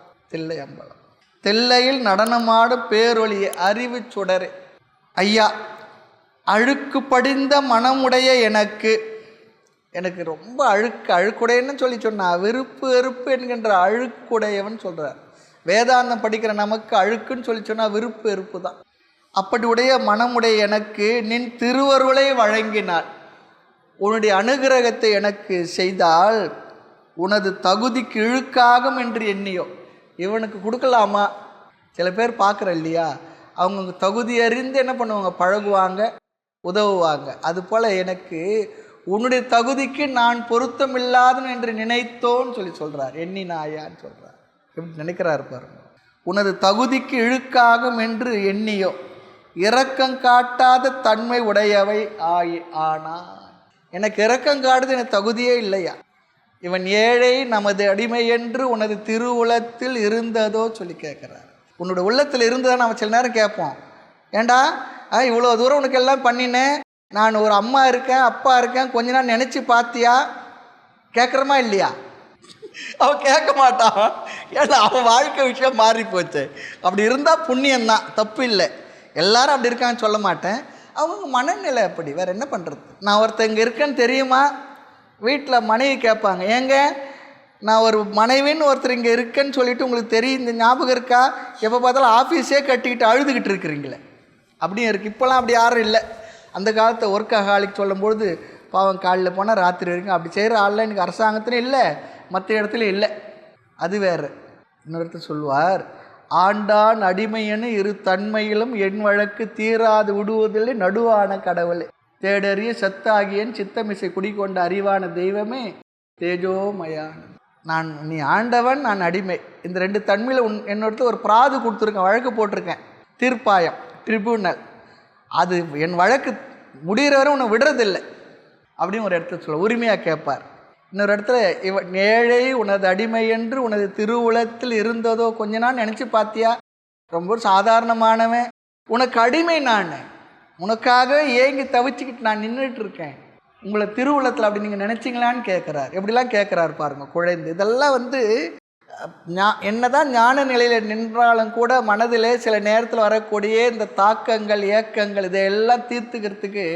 தில்லையில் நடனமாடும் பேரொளியை அறிவு சுடரே ஐயா. அழுக்கு படிந்த மனமுடைய எனக்கு ரொம்ப அழுக்குடையன்னு சொல்லி சொன்னா, வெறுப்பு என்கின்ற அழுக்குடையவன் சொல்றார். வேதாந்தம் படிக்கிற நமக்கு அழுக்குன்னு சொல்லி சொன்னா வெறுப்பு தான். அப்படி உடைய மனமுடைய எனக்கு நின் திருவருளை வழங்கினாள், உன்னுடைய அனுகிரகத்தை எனக்கு செய்தால் உனது தகுதிக்கு இழுக்காகும் என்று எண்ணியோ. இவனுக்கு கொடுக்கலாமா? சில பேர் பார்க்குற இல்லையா, அவங்க தகுதி அறிந்து என்ன பண்ணுவாங்க, பழகுவாங்க, உதவுவாங்க. அதுபோல் எனக்கு உன்னுடைய தகுதிக்கு நான் பொருத்தம் இல்லாதன் என்று நினைத்தோன்னு சொல்லி சொல்கிறார். எண்ணினாயான்னு சொல்கிறார். எப்படி நினைக்கிறார் பாருங்க. உனது தகுதிக்கு இழுக்காகும் என்று எண்ணியோ இரக்கம் காட்டாத தன்மை உடையவை ஆனா. எனக்கு இரக்கம் காட்டுது, எனக்கு தகுதியே இல்லையா. இவன் ஏழை நமது அடிமை என்று உனது திருவுளத்தில் இருந்ததோ சொல்லி கேட்குறார். உன்னோட உள்ளத்தில் இருந்ததா நம்ம சில நேரம் கேட்போம். ஏண்டா இவ்வளோ தூரம் உனக்கு எல்லாம் பண்ணினேன், நான் ஒரு அம்மா இருக்கேன், அப்பா இருக்கேன், கொஞ்ச நாள் நினச்சி பார்த்தியா? கேட்குறமா இல்லையா? அவன் கேட்க மாட்டான். ஏன்னா அவன் வாழ்க்கை விஷயம் மாறி போச்சு. அப்படி இருந்தால் புண்ணியந்தான், தப்பு இல்லை. எல்லாரும் அப்படி இருக்கான்னு சொல்ல மாட்டேன். அவங்க மனநிலை அப்படி, வேறு என்ன பண்ணுறது. நான் ஒருத்தர் இங்கே இருக்கேன்னு தெரியுமா, வீட்டில் மனைவி கேட்பாங்க, ஏங்க நான் ஒரு மனைவின்னு ஒருத்தர் இங்கே இருக்கேன்னு சொல்லிவிட்டு உங்களுக்கு தெரியும், இந்த ஞாபகம் இருக்கா, எப்போ பார்த்தாலும் ஆஃபீஸே கட்டிக்கிட்டு அழுதுகிட்டு இருக்கிறீங்களே அப்படியும் இருக்குது. இப்போலாம் அப்படி யாரும் இல்லை. அந்த காலத்தை ஒர்க்கஹாலிக் சொல்லும்பொழுது பாவம் காலையில் போனால் ராத்திரி வரைக்கும் அப்படி செய்கிற ஆள்லாம் இன்றைக்கி அரசாங்கத்துலையும் இல்லை, மற்ற இடத்துலையும் இல்லை. அது வேறு. இன்னொரு இடத்துல சொல்லுவார், ஆண்டான் அடிமையனு இரு தன்மையிலும் என் வழக்கு தீராது விடுவதில்லை நடுவான கடவுளே, தேடறிய சத்தாகியன் சித்தமிசை குடிக்கொண்ட அறிவான தெய்வமே தேஜோமயான. நீ ஆண்டவன், நான் அடிமை, இந்த ரெண்டு தன்மையில் என்னோடத்து ஒரு பிராது கொடுத்துருக்கேன், வழக்கு போட்டிருக்கேன், தீர்ப்பாயம் ட்ரிபியூனல், அது என் வழக்கு முடிகிற வரை உன்னை விடுறதில்லை அப்படின்னு ஒரு இடத்துல சொல்ல உரிமையாக கேட்பார். இன்னொரு இடத்துல இவன் ஏழை உனது அடிமை என்று உனது திருவுளத்தில் இருந்ததோ கொஞ்ச நாள் நினச்சி பார்த்தியா, ரொம்ப சாதாரணமானவன், உனக்கு அடிமை நான், உனக்காக ஏங்கி தவிச்சுக்கிட்டு நான் நின்றுட்டு இருக்கேன், உங்களை திருவுளத்தில் அப்படி நீங்கள் நினச்சிங்களான்னு கேட்குறார். எப்படிலாம் கேட்குறாரு பாருங்க குழைந்து. இதெல்லாம் என்னதான் ஞான நிலையில் நின்றாலும் கூட மனதில் சில நேரத்தில் வரக்கூடிய இந்த தாக்கங்கள் ஏக்கங்கள் இதையெல்லாம் தீர்த்துக்கிறதுக்கு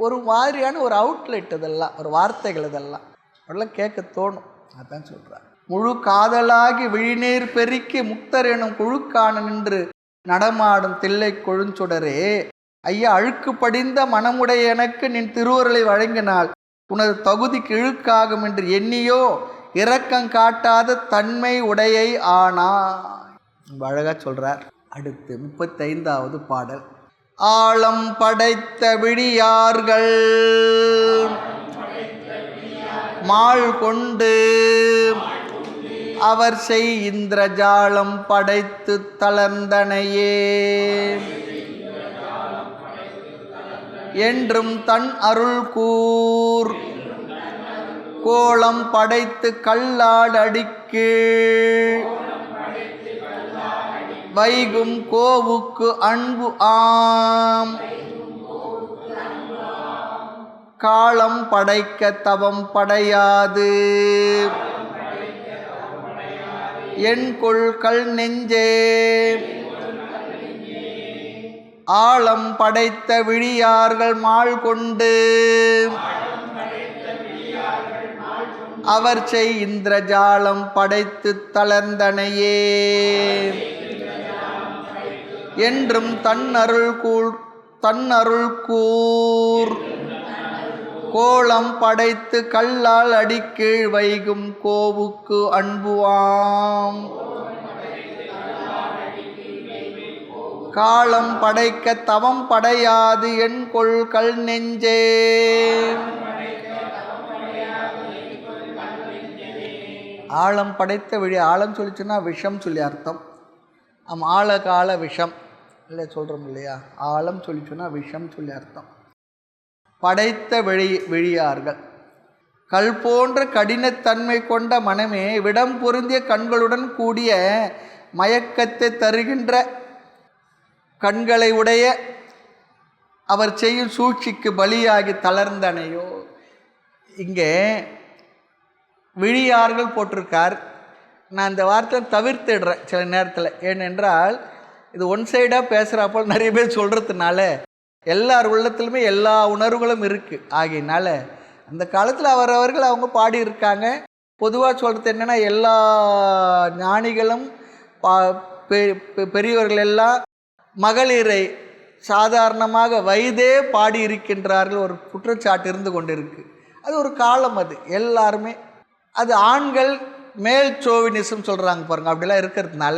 ஒரு மாதிரியான ஒரு அவுட்லெட், இதெல்லாம் ஒரு வார்த்தைகள், இதெல்லாம் அதெல்லாம் கேட்க தோணும். அதான் சொல்கிறார், முழு காதலாகி விழிநீர் பெருக்கி முக்தர் எனும் குழுக்கான நின்று நடமாடும் தில்லை கொழுஞ்சுடரே, ஐயா அழுக்கு படிந்த மனமுடைய எனக்கு நின் திருவருளை வழங்கினால் உனது தகுதிக்கு இழுக்காகும் என்று எண்ணியோ இரக்கம் காட்டாத தன்மை உடையை ஆனா. அழகா சொல்றார். அடுத்து 35வது பாடல். ஆழம் படைத்த விழியார்கள் மாள் கொண்டு அவர் செய் இந்திரஜாலம் படைத்து தளர்ந்தனையே, என்றும் தன் அருள் கூர் கோலம் படைத்து கல்லாடடிக்கு வைகும் கோவுக்கு அன்பு ஆம், காலம் படைக்க தவம் படையாது என் கொள்கல் நெஞ்சே, ஆழம் படைத்த விழியார்கள் மாள் கொண்டு அவர் செய் இந்திரஜாலம் படைத்து தளர்ந்தனையே, என்றும் தன்னருள் கூர் கோலம் படைத்து கல்லால் அடிக்கீழ் வைகும் கோவுக்கு அன்புவாம், காலம் படைக்க தவம் படையாது என் கொள்கல் நெஞ்சே. ஆழம் படைத்த விழி, ஆழம் சொல்லிச்சுன்னா விஷம் சொல்லி அர்த்தம். ஆழ கால விஷம் இல்லை சொல்கிறோம் இல்லையா, ஆழம் சொல்லிச்சுன்னா விஷம் சொல்லி அர்த்தம். படைத்த விழியார்கள் கல் போன்ற கடினத்தன்மை கொண்ட மனமே, விடம் பொருந்திய கண்களுடன் கூடிய மயக்கத்தை தருகின்ற கண்களை உடைய அவர் செய்யும் சூழ்ச்சிக்கு பலியாகி தளர்ந்தனையோ. இங்கே விழியார்கள் போட்டிருக்கார். நான் இந்த வார்த்தையை தவிர்த்துடுறேன் சில நேரத்தில். ஏனென்றால் இது ஒன் சைடாக பேசுகிறப்போ நிறைய பேர் சொல்கிறதுனால எல்லார் உள்ளத்திலுமே எல்லா உணர்வுகளும் இருக்குது. ஆகையினால அந்த காலத்தில் அவரவர்கள் அவங்க பாடியிருக்காங்க. பொதுவாக சொல்கிறது என்னென்னா, எல்லா ஞானிகளும் பெரியவர்கள் எல்லாம் மகளிரை சாதாரணமாக வயதே பாடியிருக்கின்றார்கள் ஒரு குற்றச்சாட்டு இருந்து கொண்டு இருக்குது. அது ஒரு காலம், அது எல்லாருமே. அது ஆண்கள் மேல் சோவினிசம் சொல்கிறாங்க பாருங்கள், அப்படிலாம் இருக்கிறதுனால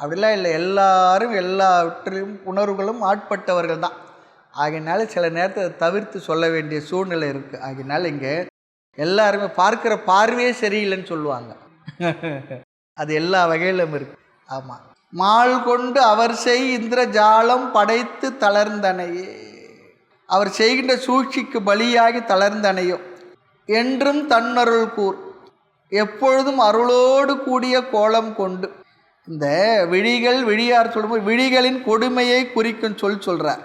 அப்படிலாம் இல்லை. எல்லாரும் எல்லாவற்றிலும் உணர்வுகளும் ஆட்பட்டவர்கள் தான். ஆகையினால சில நேரத்தை தவிர்த்து சொல்ல வேண்டிய சூழ்நிலை இருக்குது. ஆகையினால இங்கே எல்லாருமே பார்க்குற பார்வையே சரியில்லைன்னு சொல்லுவாங்க. அது எல்லா வகையிலும் இருக்குது. ஆமாம். மாள் கொண்டு அவர் செய் இந்திரஜாலம் படைத்து தளர்ந்தனையே, அவர் செய்கின்ற சூழ்ச்சிக்கு பலியாகி தளர்ந்தனையோ, என்றும் தன்னருள் கூர் எப்பொழுதும் அருளோடு கூடிய கோலம் கொண்டு. இந்த விழியார் சொல்லும்போது விழிகளின் கொடுமையை குறிக்கும் சொல்கிறார்.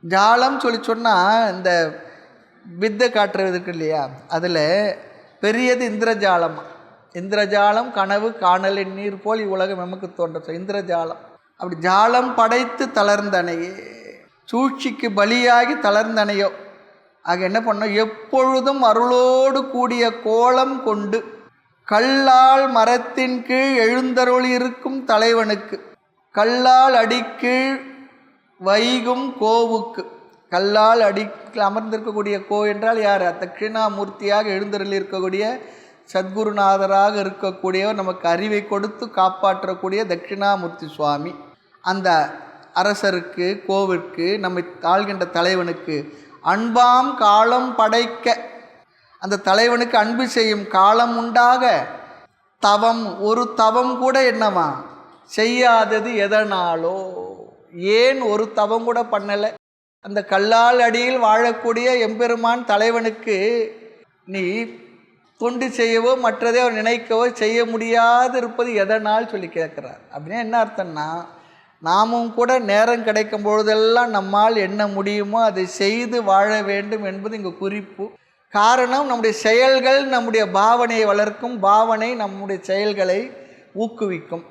ஜாலம் சொன்னால் இந்த வித்தை காட்டுறதுக்கு இல்லையா, அதில் பெரியது இந்திரஜாலம். இந்திரஜாலம் கனவு காணலின் நீர் போல் இவ்வுலகம் எமக்கு தோன்ற இந்திரஜாலம். அப்படி ஜாலம் படைத்து தளர்ந்தனையே சூழ்ச்சிக்கு பலியாகி தளர்ந்தனையோ. ஆக என்ன பண்ணோம், எப்பொழுதும் அருளோடு கூடிய கோலம் கொண்டு கல்லால் மரத்தின் கீழ் எழுந்தருளி இருக்கும் தலைவனுக்கு, கல்லால் அடிக்கீழ் வைகும் கோவுக்கு. கல்லால் அடிக்கில் அமர்ந்திருக்கக்கூடிய கோ என்றால் யார்? தட்சிணாமூர்த்தியாக எழுந்தருளி இருக்கக்கூடிய சத்குருநாதராக இருக்கக்கூடியவர், நமக்கு அறிவை கொடுத்து காப்பாற்றக்கூடிய தட்சிணாமூர்த்தி சுவாமி. அந்த அரசருக்கு, கோவிற்கு, நம்மை ஆள்கின்ற தலைவனுக்கு அன்பாம் காலம் படைக்க, அந்த தலைவனுக்கு அன்பு செய்யும் காலம் உண்டாக, தவம் ஒரு தவம் கூட என்னவா செய்யாதது எதனாலோ? ஏன் ஒரு தவம் கூட பண்ணலை? அந்த கல்லால் அடியில் வாழக்கூடிய எம்பெருமான் தலைவனுக்கு நீ தொண்டு செய்யவோ மற்றதே அவர் நினைக்கவோ செய்ய முடியாது இருப்பது எதனால் சொல்லி கேட்குறார். அப்படின்னா என்ன அர்த்தம்னா, நாமும் கூட நேரம் கிடைக்கும் பொழுதெல்லாம் நம்மால் என்ன முடியுமோ அதை செய்து வாழ வேண்டும் என்பது இங்கு குறிப்பு. காரணம், நம்முடைய செயல்கள் நம்முடைய பாவனையை வளர்க்கும், பாவனை நம்முடைய செயல்களை ஊக்குவிக்கும்.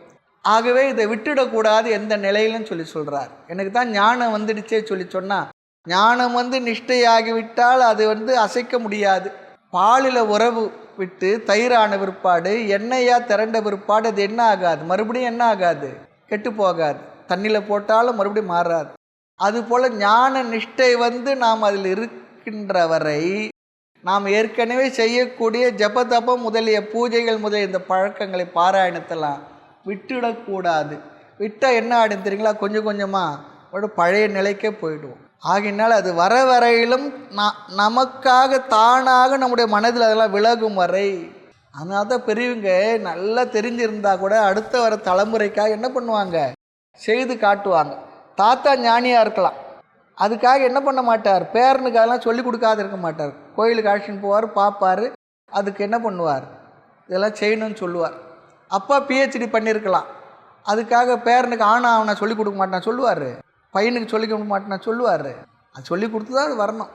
ஆகவே இதை விட்டுடக்கூடாது எந்த நிலையிலும் சொல்லி சொல்கிறார். எனக்கு தான் ஞானம் வந்துடுச்சே சொல்லி சொன்னால், ஞானம் நிஷ்டையாகிவிட்டால் அது அசைக்க முடியாது. பாலில் உறவு விட்டு தயிரான பிற்பாடு, எண்ணெயாக திரண்ட பிற்பாடு அது என்ன ஆகாது, மறுபடியும் என்ன ஆகாது, கெட்டு போகாது. தண்ணியில் போட்டாலும் மறுபடியும் மாறாது. அதுபோல் ஞான நிஷ்டை நாம் அதில் இருக்கின்ற வரை நாம் ஏற்கனவே செய்யக்கூடிய ஜபதபம் முதலிய பூஜைகள் முதலிய இந்த பழக்கங்களை, பாராயணத்தெல்லாம் விட்டுடக்கூடாது. விட்டால் என்ன ஆடும் தெரியுங்களா, கொஞ்சம் கொஞ்சமாக பழைய நிலைக்கே போயிடுவோம். ஆகினால் அது வர வரையிலும் நமக்காக தானாக நம்முடைய மனதில் அதெல்லாம் விலகும் வரை. அதனால தான் பெரியவங்க நல்லா தெரிஞ்சிருந்தா கூட அடுத்த வர தலைமுறைக்காக என்ன பண்ணுவாங்க, செய்து காட்டுவாங்க. தாத்தா ஞானியாக இருக்கலாம், அதுக்காக என்ன பண்ண மாட்டார், பேரனுக்கு அதெல்லாம் சொல்லி கொடுக்காது இருக்க மாட்டார். கோயிலுக்கு அழைச்சின்னு போவார், பார்ப்பார், அதுக்கு என்ன பண்ணுவார், இதெல்லாம் செய்யணும்னு சொல்லுவார். அப்பா பிஹெச்டி பண்ணியிருக்கலாம், அதுக்காக பேரனுக்கு அவனை சொல்லி கொடுக்க மாட்டான் சொல்லுவார், பையனுக்கு சொல்லி கொடுக்க மாட்டேன்னா சொல்லுவார். அது சொல்லி கொடுத்து தான் அது வரணும்.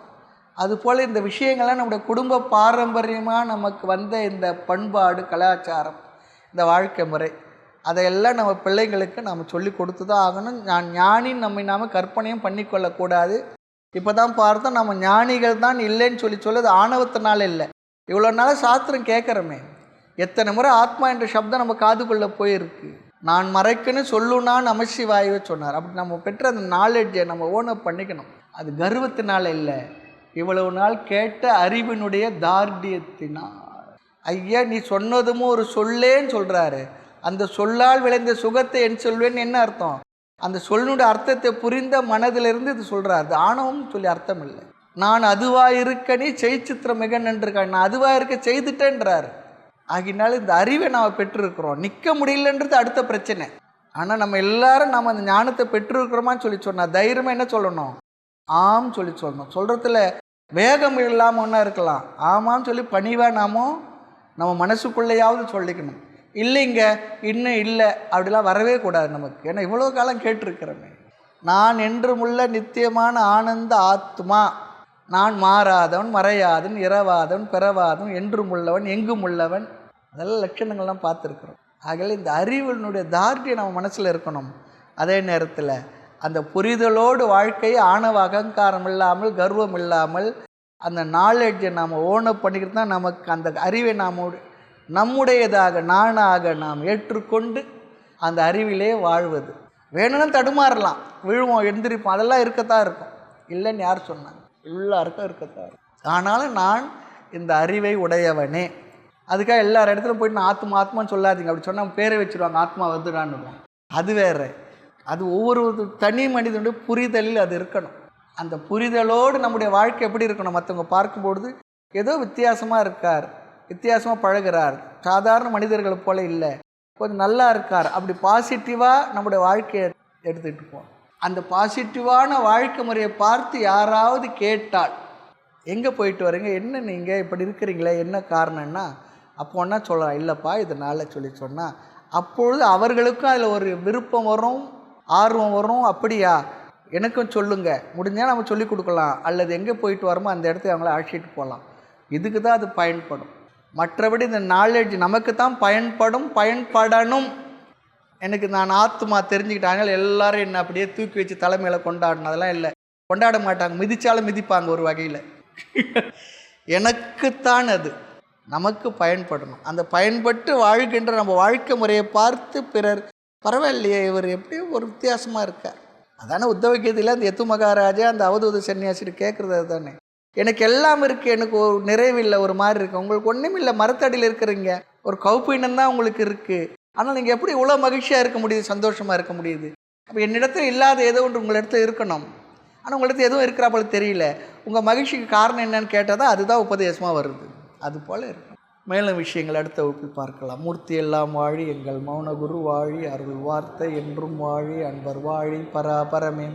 அதுபோல் இந்த விஷயங்கள்லாம் நம்முடைய குடும்ப பாரம்பரியமாக நமக்கு வந்த இந்த பண்பாடு, கலாச்சாரம், இந்த வாழ்க்கை முறை, அதையெல்லாம் நம்ம பிள்ளைங்களுக்கு நாம் சொல்லி கொடுத்து தான் ஆகணும். ஞானின்னு நாம் கற்பனையும் பண்ணிக்கொள்ளக்கூடாது. இப்போ தான் பார்த்தோம், நம்ம ஞானிகள் தான் இல்லைன்னு சொல்லி அது ஆணவத்தினால இல்லை. இவ்வளோ நாள் சாஸ்திரம் கேட்குறோமே, எத்தனை முறை ஆத்மா என்ற சப்தம் நம்ம காதுக்குள்ளே போயிருக்கு. நான் மறைக்குன்னு சொல்லுனா நமசிவாயவே சொன்னார். அப்படி நம்ம பெற்ற அந்த நாலெட்ஜை நம்ம ஓனப் பண்ணிக்கணும். அது கர்வத்தினால இல்லை, இவ்வளவு நாள் கேட்ட அறிவினுடைய தார்டியத்தினால். ஐயா நீ சொன்னதும் ஒரு சொல்லேன்னு சொல்கிறாரு, அந்த சொல்லால் விளைந்த சுகத்தை என் சொல்வேன்னு என்ன அர்த்தம்? அந்த சொல்லுடைய அர்த்தத்தை புரிந்த மனதிலிருந்து இது சொல்கிறார். அது ஆணவம் சொல்லி அர்த்தம் இல்லை. நான் அதுவாக இருக்க நீ செய்சித்திரம் மிக நன்றிருக்கான், நான் அதுவாக இருக்க செய்துட்டேன்றார். ஆகினாலும் இந்த அறிவை நாம் பெற்றிருக்கிறோம். நிற்க முடியலன்றது அடுத்த பிரச்சனை. ஆனால் நம்ம எல்லாரும் நம்ம அந்த ஞானத்தை பெற்றிருக்கிறோமான்னு சொல்லி சொன்னால் தைரியமாக என்ன சொல்லணும், ஆம் சொல்லி சொல்லணும். சொல்கிறதுல வேகம் இல்லாமல் ஒன்றா இருக்கலாம், ஆமான்னு சொல்லி பணிவாக நம்ம மனசுக்குள்ளேயாவது சொல்லிக்கணும். இல்லைங்க இன்னும் இல்லை அப்படிலாம் வரவே கூடாது நமக்கு. ஏன்னா இவ்வளோ காலம் கேட்டிருக்கிறோமே, நான் என்றுமுள்ள நித்தியமான ஆனந்த ஆத்மா, நான் மாறாதவன், மறையாதவன், இரவாதவன், பிறவாதவன், என்றும் உள்ளவன், எங்கும் உள்ளவன், அதெல்லாம் லட்சணங்கள்லாம் பார்த்துருக்குறோம். ஆகவே இந்த அறிவினுடைய தார்டியம் நம்ம மனசில் இருக்கணும். அதே நேரத்தில் அந்த புரிதலோடு வாழ்க்கையை ஆணவ அகங்காரம் இல்லாமல், கர்வம் இல்லாமல், அந்த நாலேஜை நாம் ஓனப் பண்ணிக்கிட்டு தான் நமக்கு அந்த அறிவை நம்முடையதாக நானாக நாம் ஏற்றுக்கொண்டு அந்த அறிவிலே வாழ்வது. வேணும்னா தடுமாறலாம், விழுவோம், எழுந்திரிப்போம், அதெல்லாம் இருக்கத்தான் இருக்கும். இல்லைன்னு யார் சொன்னாங்க, எல்லாருக்கும் இருக்கத்தான் இருக்கும். ஆனாலும் நான் இந்த அறிவை உடையவனே. அதுக்காக எல்லார் இடத்துல போயிட்டு நான் ஆத்மான்னு சொல்லாதீங்க. அப்படி சொன்னால் பேரை வச்சுருவாங்க, ஆத்மா வந்துடான்னு. அது வேறு. அது ஒவ்வொரு தனி மனிதனுடைய புரிதலில் அது இருக்கணும். அந்த புரிதலோடு நம்முடைய வாழ்க்கை எப்படி இருக்கணும், மற்றவங்க பார்க்கும்பொழுது ஏதோ வித்தியாசமாக இருக்கார், வித்தியாசமாக பழகிறார், சாதாரண மனிதர்களை போல இல்லை, கொஞ்சம் நல்லா இருக்கார், அப்படி பாசிட்டிவாக நம்முடைய வாழ்க்கையை எடுத்துகிட்டு போவோம். அந்த பாசிட்டிவான வாழ்க்கை முறையை பார்த்து யாராவது கேட்டால், எங்கே போயிட்டு வரீங்க, என்ன நீங்கள் இப்படி இருக்கிறீங்களே, என்ன காரணம்னா, அப்போ ஒன்றா சொல்லலாம், இல்லைப்பா இதனால் சொல்லி சொன்னால், அப்பொழுது அவர்களுக்கும் அதில் ஒரு விருப்பம் வரும், ஆர்வம் வரும். அப்படியா, எனக்கும் சொல்லுங்கள், முடிஞ்சால் நம்ம சொல்லிக் கொடுக்கலாம், அல்லது எங்கே போயிட்டு வரோமோ அந்த இடத்துக்கு அவங்கள அழைச்சிட்டு போகலாம். இதுக்கு தான் அது பயன்படும். மற்றபடி இந்த நாலேஜ் நமக்கு தான் பயன்படணும். எனக்கு நான் ஆத்மா தெரிஞ்சுக்கிட்டாங்க எல்லாரும் என்ன அப்படியே தூக்கி வச்சு தலைமையில் கொண்டாடணும், அதெல்லாம் இல்லை. கொண்டாட மாட்டாங்க, மிதிச்சாலும் மிதிப்பாங்க ஒரு வகையில். எனக்குத்தான் அது நமக்கு பயன்படணும். அந்த பயன்பட்டு வாழ்கின்ற நம்ம வாழ்க்கை முறையை பார்த்து பிறர் பரவாயில்லையே இவர் எப்படியும் ஒரு வித்தியாசமாக இருக்கார். அதானே உத்தவகீதையில் அந்த எத்து மகாராஜா அந்த அவதூத சன்னியாசிட்டு கேட்குறது அதுதானே. எனக்கு எல்லாம் இருக்குது, எனக்கு ஒரு நிறைவில்லை, ஒரு மாதிரி இருக்குது. உங்களுக்கு ஒன்றும் இல்லை, மரத்தடியில் இருக்கிறீங்க, ஒரு கவுப்பினம் தான் உங்களுக்கு இருக்குது. ஆனால் நீங்கள் எப்படி இவ்வளோ மகிழ்ச்சியாக இருக்க முடியுது, சந்தோஷமாக இருக்க முடியுது? அப்போ என்னிடத்தில் இல்லாத ஏதோ ஒன்று உங்களிடத்தில் இருக்கணும். ஆனால் உங்களுக்கு எதுவும் இருக்கிறாப்போல தெரியல. உங்கள் மகிழ்ச்சிக்கு காரணம் என்னன்னு கேட்டால் தான் அதுதான் உபதேசமாக வருது. அது போல் இருக்கும். மேலும் விஷயங்கள் அடுத்த வகுப்பில் பார்க்கலாம். மூர்த்தி எல்லாம் வாழி, எங்கள் மௌனகுரு வாழி, அருள் வார்த்தை என்றும் வாழி, அன்பர் வாழி, பராபரமே.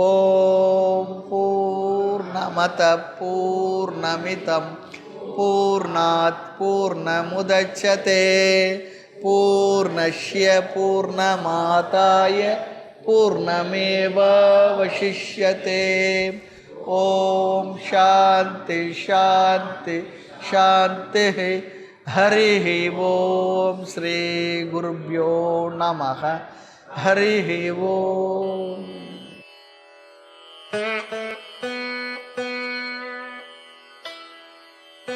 ஓம் பூர்ணமத பூர்ணமிதம் பூர்ணாத் பூர்ணமுதச்யதே பூர்ணஸ்ய பூர்ணமாதாய பூர்ணமேவாவசிஷ்யதே. ஓம் சாந்தி சாந்தி சாந்தி. ஹரி ஓம். ஸ்ரீ குருப்யோ நமः. ஹரி ஓம்.